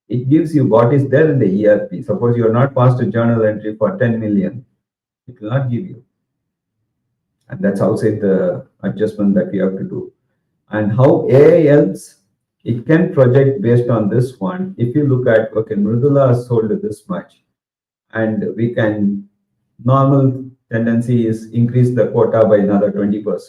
Speaker 9: it gives you what is there in the ERP. Suppose you are not passed a journal entry for 10 million, it will not give you. And that's outside the adjustment that we have to do. And how AI helps, it can project based on this one. If you look at, okay, Mridula has sold this much, and we can, normal tendency is increase the quota by another 20%.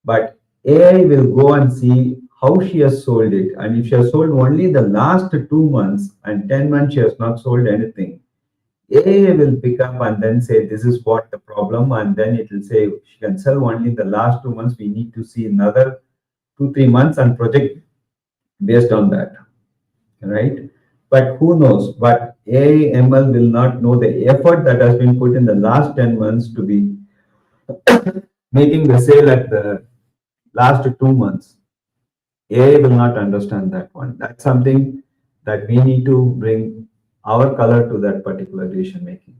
Speaker 9: But AI will go and see how she has sold it. And if she has sold only the last 2 months and 10 months she has not sold anything, AI will pick up and then say, this is what the problem. And then it will say, she can sell only the last 2 months. We need to see another 2-3 months and project based on that, right? But who knows? But AI ML will not know the effort that has been put in the last 10 months to be making the sale at the last 2 months. AI will not understand that one. That's something that we need to bring our color to that particular decision making.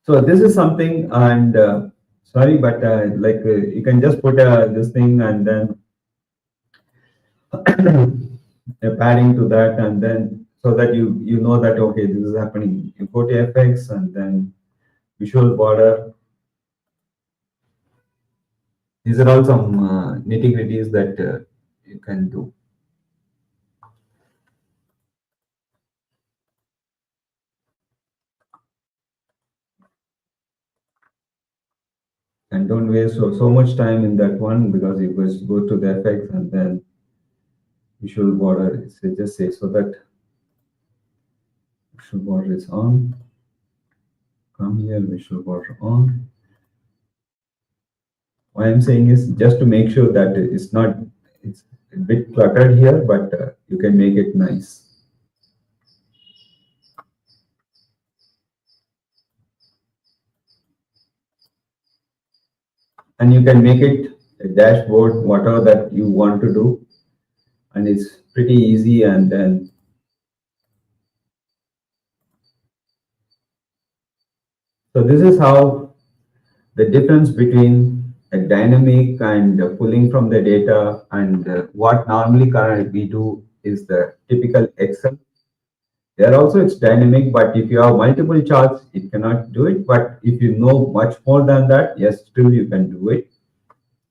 Speaker 9: So this is something, and sorry, but you can just put this thing and then a padding to that, and then so that you know that okay, this is happening. You go to FX and then visual border. These are all some nitty-gritties that you can do. And don't waste so much time in that one, because you just go to the effects and then visual border. Just say so that visual border is on. Come here, visual border on. What I'm saying is just to make sure that it's a bit cluttered here, but you can make it nice. And you can make it a dashboard, whatever that you want to do. And it's pretty easy. And then so this is how the difference between a dynamic and pulling from the data and what normally we do is the typical Excel. There also it's dynamic, but if you have multiple charts, it cannot do it. But if you know much more than that, yes, still you can do it.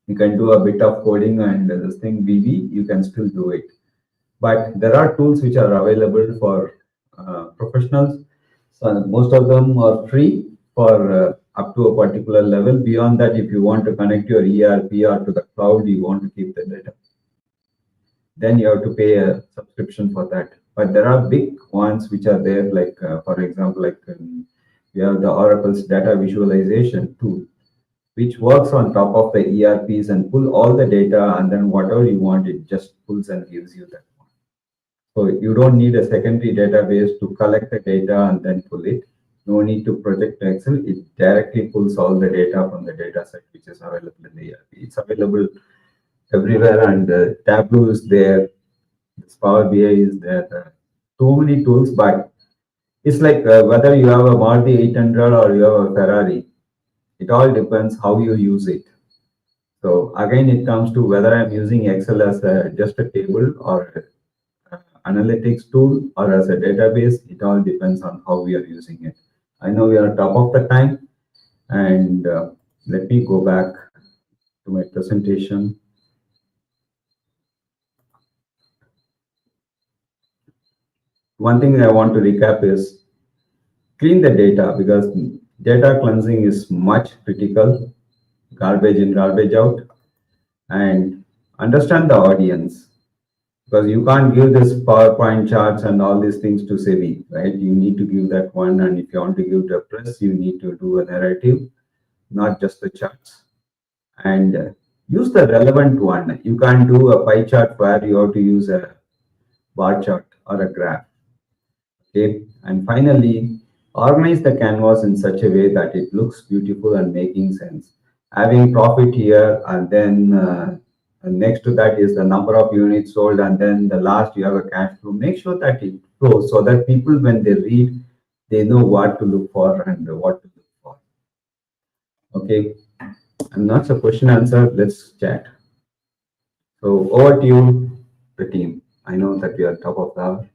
Speaker 9: You can do a bit of coding and this thing VB, you can still do it. But there are tools which are available for professionals. So most of them are free for up to a particular level. Beyond that, if you want to connect your ERP or to the cloud, you want to keep the data, then you have to pay a subscription for that. But there are big ones which are there, like for example, like we have the Oracle's data visualization tool, which works on top of the ERPs and pull all the data, and then whatever you want, it just pulls and gives you that one. So you don't need a secondary database to collect the data and then pull it. No need to project Excel. It directly pulls all the data from the data set which is available in the ERP. It's available everywhere, and Tableau is there. Power BI is there. So many tools, but it's like whether you have a Maruti 800 or you have a Ferrari. It all depends how you use it. So again, it comes to whether I'm using Excel as just a table or analytics tool or as a database. It all depends on how we are using it. I know we are top of the time, and let me go back to my presentation. One thing I want to recap is clean the data, because Data cleansing is much critical, garbage in, garbage out, and understand the audience. Because you can't give this PowerPoint charts and all these things to SEBI, right? You need to give that one, and if you want to give to a press, you need to do a narrative, not just the charts. And use the relevant one. You can't do a pie chart where you have to use a bar chart or a graph. Okay, and finally, organize the canvas in such a way that it looks beautiful and making sense. Having profit here, and then next to that is the number of units sold, and then the last you have a cash flow. Make sure that it flows so that people, when they read, they know what to look for and what to look for. Okay, and that's a question answer. Let's chat. So over to you, the team. I know that we are top of the hour.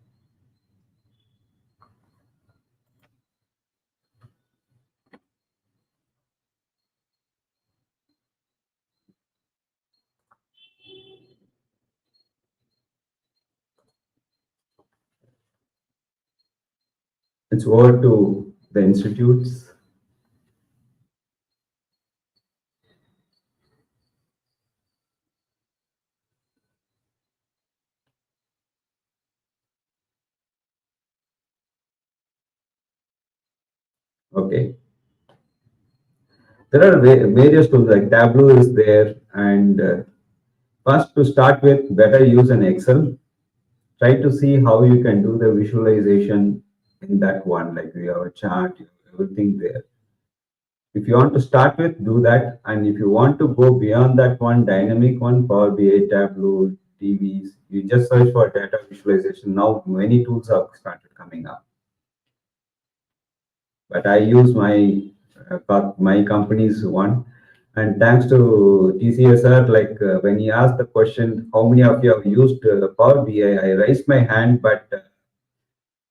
Speaker 9: It's over to the institutes. Okay. There are various tools like Tableau is there, and first to start with, better use an Excel. Try to see how you can do the visualization in that one, like you have a chart, you have everything there. If you want to start with, do that. And if you want to go beyond that one, dynamic one, Power BI, Tableau, TVs, you just search for data visualization. Now many tools have started coming up. But I use my company's one. And thanks to TCSR, like when he asked the question, how many of you have used Power BI, I raised my hand, but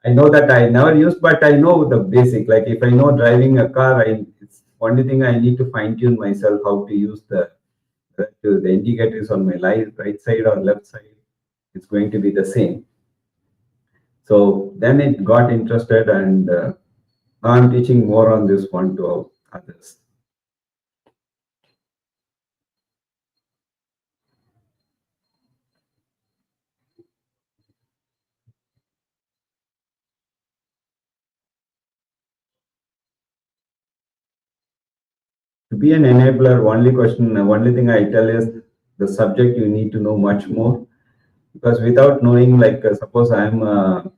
Speaker 9: I know that I never used, but I know the basic. Like if I know driving a car, it's only thing I need to fine tune myself how to use the indicators on my right side or left side. It's going to be the same. So then it got interested, and now I'm teaching more on this one to others. To be an enabler, only thing I tell is the subject you need to know much more, because without knowing, like suppose I'm a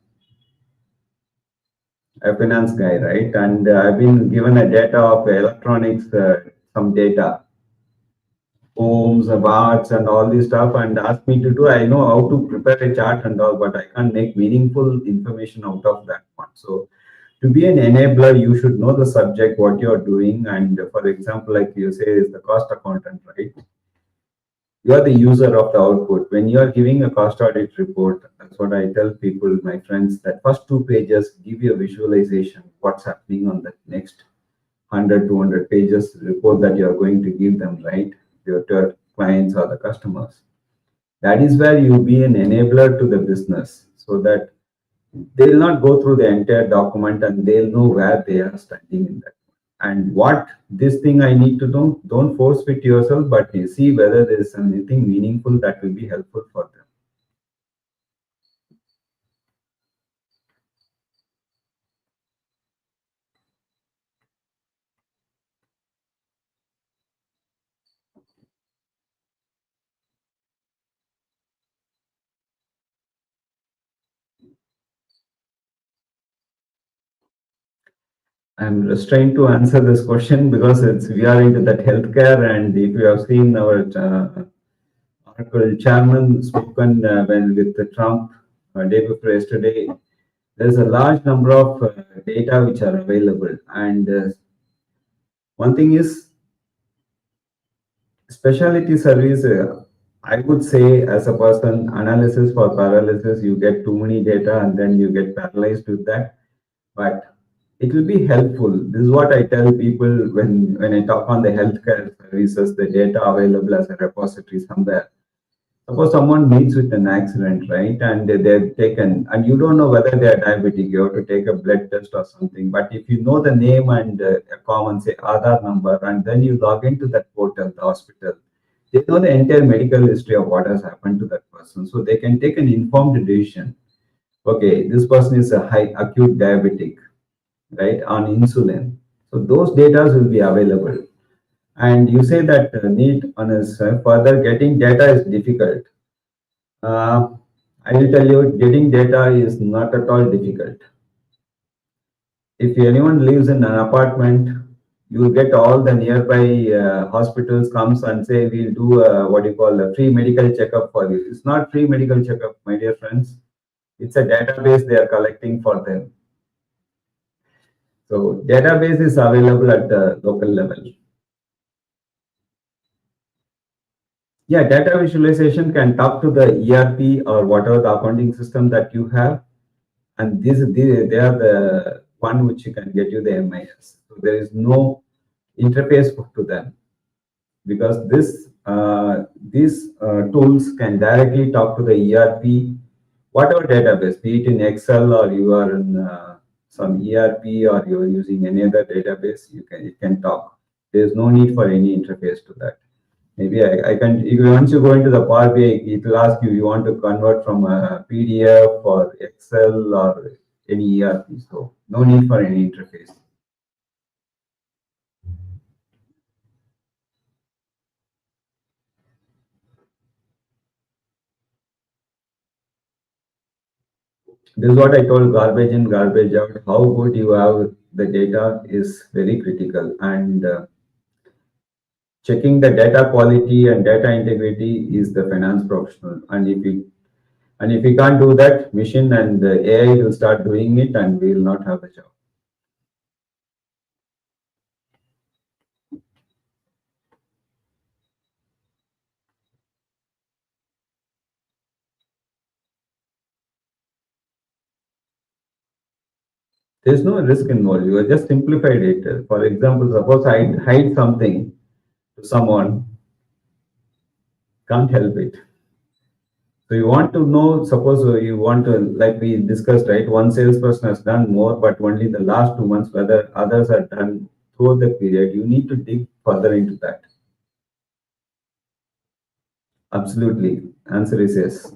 Speaker 9: finance guy, right? And I've been given a data of electronics, some data, ohms, watts, and all this stuff, and ask me to do. I know how to prepare a chart and all, but I can't make meaningful information out of that one. So to be an enabler, you should know the subject, what you're doing. And for example, like you say, is the cost accountant, right? You are the user of the output. When you are giving a cost audit report, that's what I tell people, my friends, that first 2 pages give you a visualization, what's happening on the next 100, 200 pages report that you are going to give them, right? Your clients or the customers. That is where you be an enabler to the business, so that they'll not go through the entire document and they'll know where they are standing in that. And what this thing I need to do, don't force fit yourself, but you see whether there is anything meaningful that will be helpful for them. I'm restrained to answer this question because we are into that healthcare, and if you have seen our Honorable Chairman spoken when with the Trump day before yesterday, there's a large number of data which are available, and one thing is specialty service. I would say, as a person, analysis for paralysis, you get too many data and then you get paralyzed with that. But it will be helpful. This is what I tell people when I talk on the healthcare services, the data available as a repository somewhere. Suppose someone meets with an accident, right? And they're taken, and you don't know whether they are diabetic. You have to take a blood test or something. But if you know the name and a common, say, Aadhaar number, and then you log into that portal, the hospital, they know the entire medical history of what has happened to that person. So they can take an informed decision. Okay, this person is a high acute diabetic, right, on insulin. So those data will be available. And you say that need on us further getting data is difficult. I will tell you, getting data is not at all difficult. If anyone lives in an apartment, you will get all the nearby hospitals comes and say we'll do what you call a free medical checkup for you. It's not free medical checkup, my dear friends. It's a database they are collecting for them. So database is available at the local level. Yeah, data visualization can talk to the ERP or whatever the accounting system that you have, and they are the one which you can get you the MIS. So there is no interface to them, because these tools can directly talk to the ERP, whatever database, be it in Excel or you are in some ERP or you are using any other database, it can talk. There is no need for any interface to that. Maybe I can, once you go into the Power BI, it will ask you want to convert from a PDF or Excel or any ERP. So no need for any interface. This is what I told, garbage in, garbage out. How good you have the data is very critical, and checking the data quality and data integrity is the finance professional. And if we can't do that, machine and AI will start doing it, and we will not have the job. There's no risk involved. You have just simplified it. For example, suppose I hide something to someone, can't help it. So you want to know, suppose you want to, like we discussed, right? One salesperson has done more, but only the last 2 months, whether others are done throughout the period, you need to dig further into that. Absolutely. Answer is yes.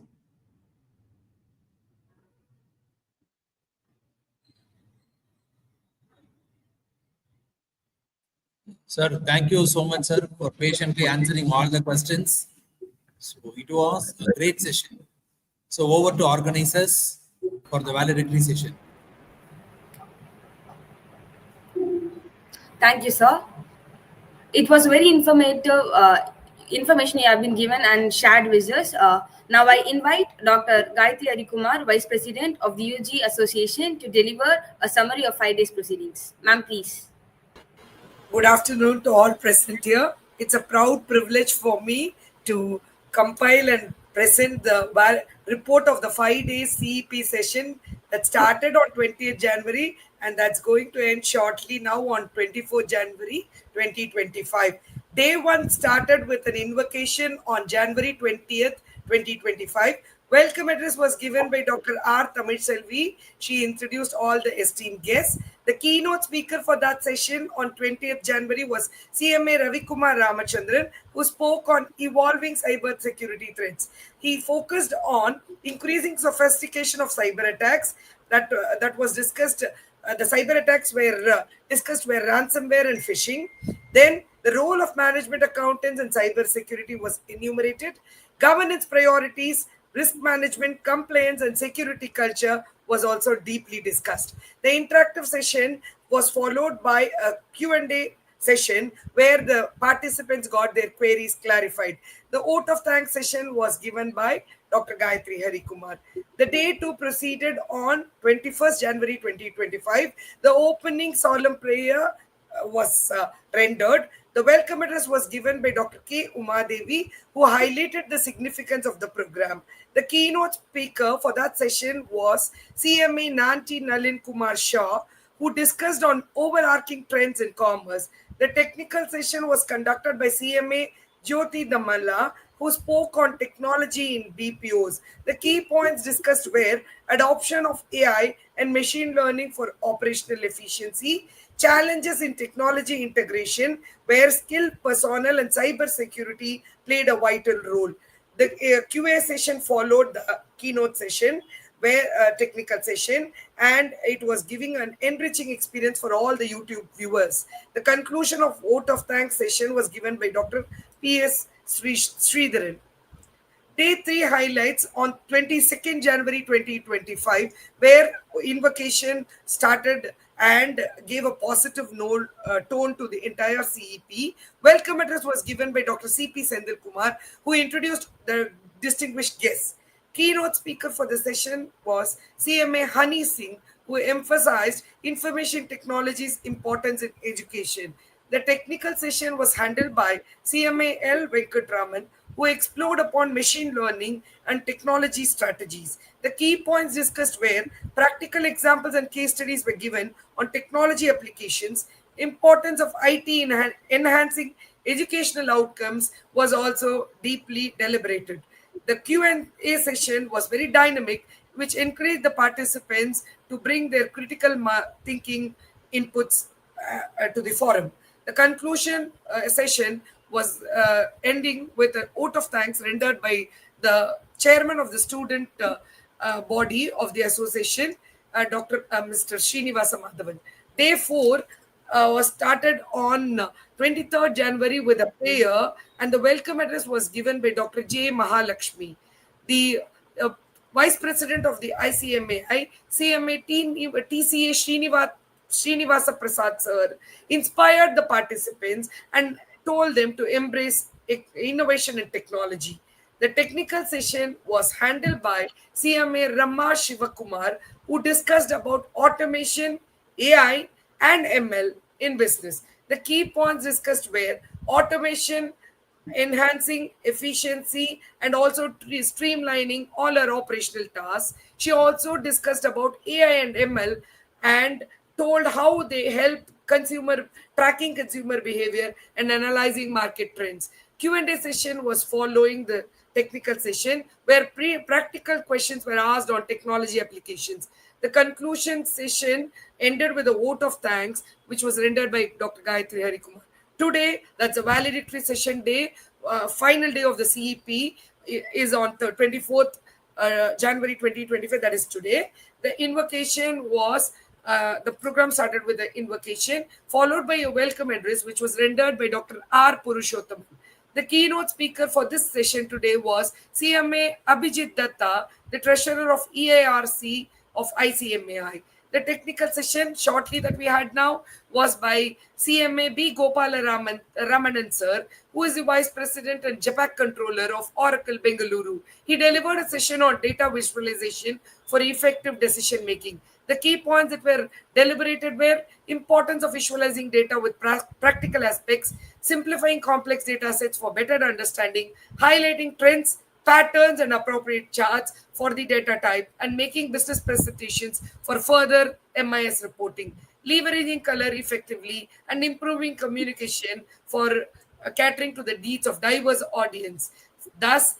Speaker 5: Sir, thank you so much, sir, for patiently answering all the questions. So it was a great session. So over to organizers for the valedictory session.
Speaker 6: Thank you, sir. It was very informative information you have been given and shared with us. Now I invite Dr. Gayatri Harikumar, Vice President of the UG Association, to deliver a summary of 5 days proceedings. Ma'am, please.
Speaker 11: Good afternoon to all present here. It's a proud privilege for me to compile and present the report of the 5 days CEP session that started on 20th January and that's going to end shortly now on 24th January 2025. Day 1 started with an invocation on January 20th, 2025. Welcome address was given by Dr. R. Tamilselvi. She introduced all the esteemed guests. The keynote speaker for that session on 20th January was CMA Ravikumar Ramachandran, who spoke on evolving cyber security threats. He focused on increasing sophistication of cyber attacks. That was discussed. The cyber attacks were discussed were ransomware and phishing. Then the role of management accountants in cyber security was enumerated. Governance priorities, risk management, compliance, and security culture was also deeply discussed. The interactive session was followed by a Q&A session where the participants got their queries clarified. The vote of thanks session was given by Dr. Gayatri Harikumar. The day 2 proceeded on 21st January 2025. The opening solemn prayer was rendered. The welcome address was given by Dr. K. Umadevi, who highlighted the significance of the program. The keynote speaker for that session was CMA Nanti Nalin Kumar Shah, who discussed on overarching trends in commerce. The technical session was conducted by CMA Jyoti Damalla, who spoke on technology in BPOs. The key points discussed were adoption of AI and machine learning for operational efficiency, challenges in technology integration, where skilled personnel and cyber security played a vital role. The QA session followed the keynote session, where technical session, and it was giving an enriching experience for all the YouTube viewers. The conclusion of vote of thanks session was given by Dr. P.S. Sridharan. Day 3 highlights on 22nd January 2025, where invocation started and gave a positive tone to the entire CEP. Welcome address was given by Dr. C.P. Sendil Kumar, who introduced the distinguished guests. Keynote speaker for the session was CMA Honey Singh, who emphasized information technology's importance in education. The technical session was handled by CMA L. Venkatraman, who explored upon machine learning and technology strategies. The key points discussed were practical examples and case studies were given on technology applications. Importance of IT in enhancing educational outcomes was also deeply deliberated. The Q&A session was very dynamic, which encouraged the participants to bring their critical thinking inputs to the forum. The conclusion session was ending with a vote of thanks rendered by the chairman of the student body of the association, Mr. Srinvasa Madhavan. Day 4 was started on 23rd January with a prayer, and the welcome address was given by Dr. J. Mahalakshmi. The Vice President of the ICMAI, CMA TCA Srinvasa Prasad sir, inspired the participants and told them to embrace innovation and technology. The technical session was handled by CMA Rama Shivakumar, who discussed about automation, AI, and ML in business. The key points discussed were automation, enhancing efficiency, and also streamlining all our operational tasks. She also discussed about AI and ML and told how they help tracking consumer behavior and analyzing market trends. Q&A session was following the technical session, where practical questions were asked on technology applications. The conclusion session ended with a vote of thanks, which was rendered by Dr. Gayatri Harikumar. Today, that's a valedictory session day, final day of the CEP is on the 24th January 2025, that is today. The invocation was, the program started with the invocation, followed by a welcome address, which was rendered by Dr. R. Purushottam. The keynote speaker for this session today was CMA Abhijit Dutta, the treasurer of EIRC of ICMAI. The technical session shortly that we had now was by CMA B. Gopala Ramanan sir, who is the Vice President and JAPAC Controller of Oracle Bengaluru. He delivered a session on data visualization for effective decision making. The key points that were deliberated were importance of visualizing data with practical aspects, simplifying complex data sets for better understanding, highlighting trends, patterns, and appropriate charts for the data type, and making business presentations for further MIS reporting, leveraging color effectively, and improving communication for catering to the needs of diverse audience. Thus,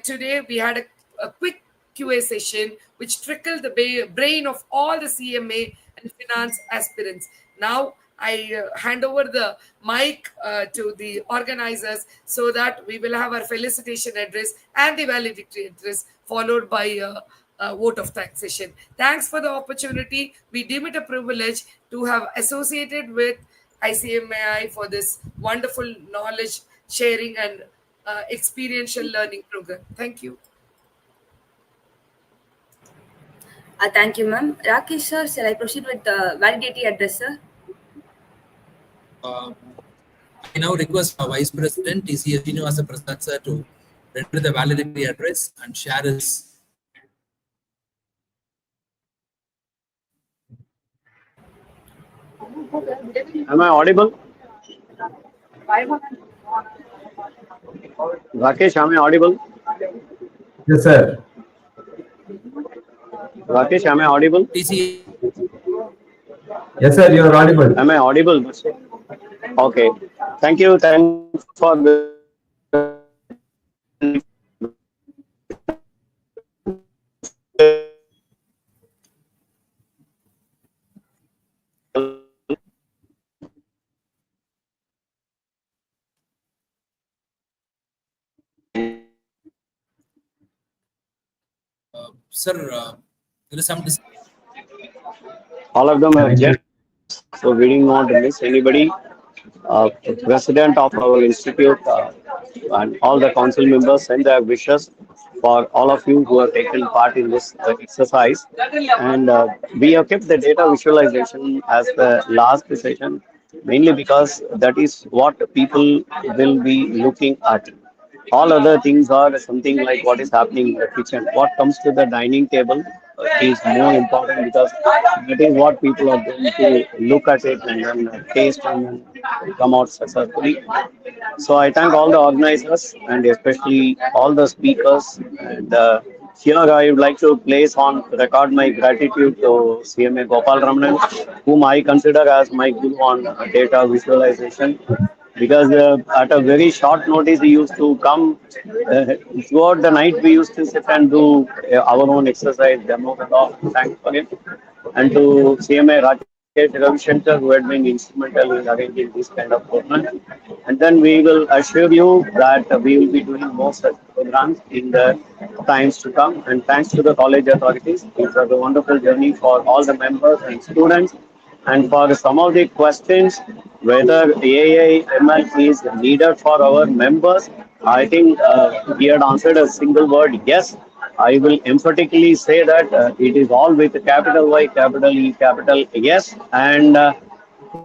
Speaker 11: today we had a quick QA session which trickled the brain of all the CMA and finance aspirants. Now I hand over the mic to the organizers so that we will have our felicitation address and the valedictory address followed by a vote of thanks session. Thanks for the opportunity. We deem it a privilege to have associated with ICMAI for this wonderful knowledge sharing and experiential learning program. Thank you.
Speaker 6: Thank you, ma'am. Rakesh sir, shall I proceed with the validity address, sir?
Speaker 5: I now request our Vice President, TCA Srinivasa Prasad sir, to render the valedictory address and share his.
Speaker 10: Am I audible? Rakesh, am I audible?
Speaker 9: Yes, sir.
Speaker 10: Rakesh, am I audible?
Speaker 5: TCA.
Speaker 9: Yes, sir, you are audible.
Speaker 10: Am I audible? Okay. Thank you. Thanks for the
Speaker 5: Sir, there is some
Speaker 10: All of them are
Speaker 9: Connected.
Speaker 10: just, so we did not miss anybody. President of our institute and all the council members send their wishes for all of you who have taken part in this exercise. And we have kept the data visualization as the last session, mainly because that is what people will be looking at. All other things are something like what is happening in the kitchen. What comes to the dining table is more important because that is what people are going to look at it and then taste and then come out successfully. So I thank all the organizers and especially all the speakers. And here I would like to place on record my gratitude to CMA Gopal Ramanan, whom I consider as my guru on data visualization. Because at a very short notice, he used to come throughout the night. We used to sit and do our own exercise demo and all. Thanks for it. And to CMA Rakesh Ravishankar, who had been instrumental in arranging this kind of program. And then we will assure you that we will be doing more such programs in the times to come. And thanks to the college authorities, it was a wonderful journey for all the members and students. And for some of the questions, whether AI ML is needed for our members, I think he had answered a single word, yes. I will emphatically say that it is all with capital Y, capital E, capital yes. And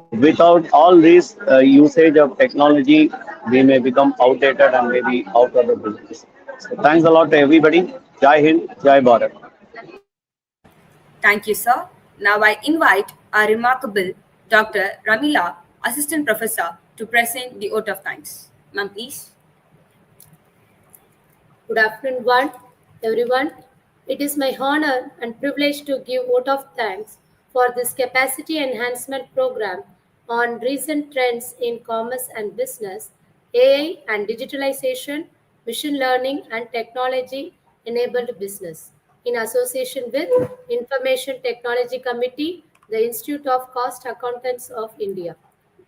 Speaker 10: without all this usage of technology, we may become outdated and maybe out of the business. So thanks a lot to everybody. Jai Hind, Jai Bharat.
Speaker 6: Thank you, sir. Now I invite our remarkable Dr. Ramila, Assistant Professor, to present the vote of thanks. Ma'am, please.
Speaker 12: Good afternoon, everyone. It is my honor and privilege to give vote of thanks for this capacity enhancement program on recent trends in commerce and business, AI and digitalization, machine learning and technology enabled business. In association with Information Technology Committee, the Institute of Cost Accountants of India.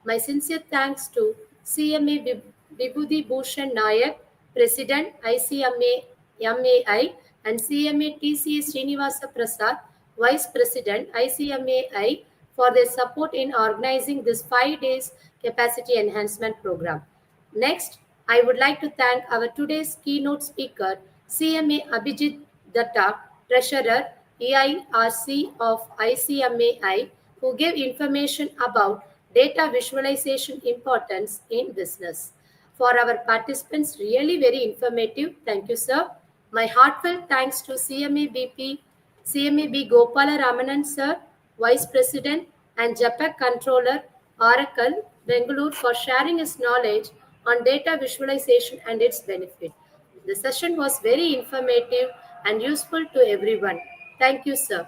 Speaker 12: My sincere thanks to CMA Vibhuti Bhushan Nayak, President ICMAI, and CMA TCA Srinivasa Prasad, Vice President ICMAI, for their support in organizing this 5 days capacity enhancement program. Next, I would like to thank our today's keynote speaker, CMA Abhijit Dutta, Treasurer, EIRC of ICMAI, who gave information about data visualization importance in business. For our participants, really very informative. Thank you, sir. My heartfelt thanks to CMAB Gopala Ramanan, sir, Vice President and JAPAC Controller, Oracle, Bengaluru, for sharing his knowledge on data visualization and its benefit. The session was very informative and useful to everyone. Thank you, sir.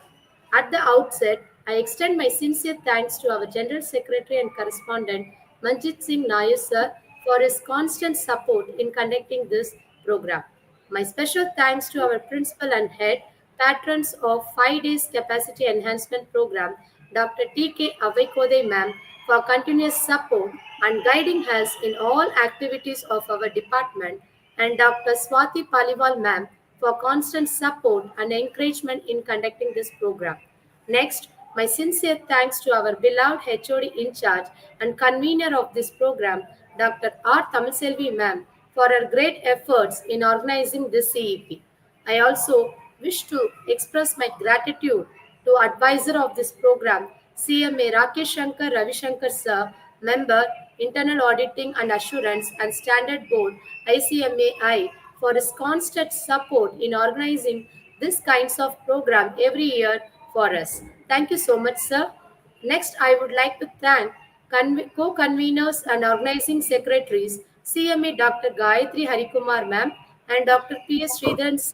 Speaker 12: At the outset, I extend my sincere thanks to our General Secretary and Correspondent, Manjit Singh Nair, sir, for his constant support in conducting this program. My special thanks to our Principal and Head, patrons of 5 days capacity enhancement program, Dr. T.K. Avaikode ma'am, for continuous support and guiding us in all activities of our department, and Dr. Swati Paliwal ma'am for constant support and encouragement in conducting this program. Next, my sincere thanks to our beloved HOD in charge and convener of this program, Dr. R. Tamilselvi ma'am, for her great efforts in organizing this CEP. I also wish to express my gratitude to advisor of this program, CMA Rakesh Shankar Ravishankar sir, member, Internal Auditing and Assurance and Standard Board, ICMAI, for his constant support in organizing this kinds of program every year for us. Thank you so much, sir. Next, I would like to thank co-conveners and organizing secretaries, CMA Dr. Gayatri Harikumar ma'am and Dr. P.S. Sridharan sir,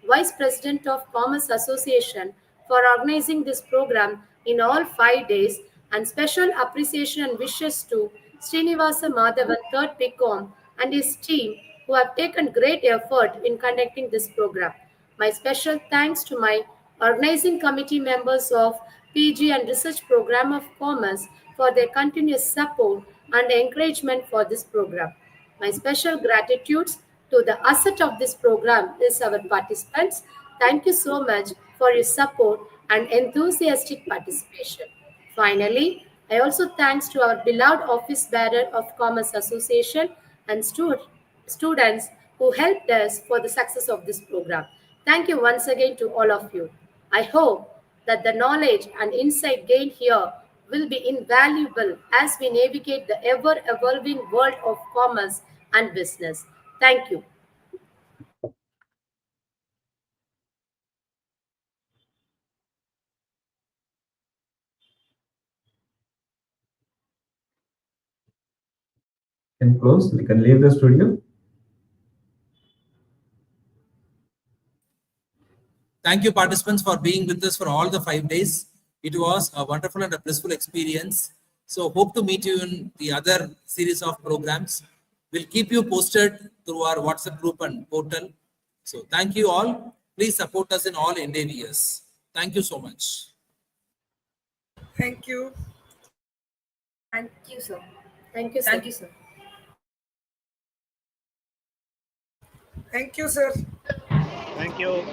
Speaker 12: Vice President of Commerce Association, for organizing this program in all 5 days, and special appreciation and wishes to Srinivasa Madhavan, 3rd PCOM, and his team who have taken great effort in conducting this program. My special thanks to my organizing committee members of PG and Research Program of Commerce for their continuous support and encouragement for this program. My special gratitudes to the asset of this program is our participants. Thank you so much for your support and enthusiastic participation. Finally, I also thanks to our beloved office bearer of Commerce Association and students who helped us for the success of this program. Thank you once again to all of you. I hope that the knowledge and insight gained here will be invaluable as we navigate the ever-evolving world of commerce and business. Thank you.
Speaker 9: Can close. We can leave the studio.
Speaker 5: Thank you, participants, for being with us for all the 5 days. It was a wonderful and a blissful experience. So hope to meet you in the other series of programs. We'll keep you posted through our WhatsApp group and portal. So thank you all. Please support us in all endeavors. Thank you so much.
Speaker 11: Thank you.
Speaker 6: Thank you, sir.
Speaker 12: Thank you, sir.
Speaker 6: Thank you, sir.
Speaker 11: Thank you, sir.
Speaker 10: Thank you.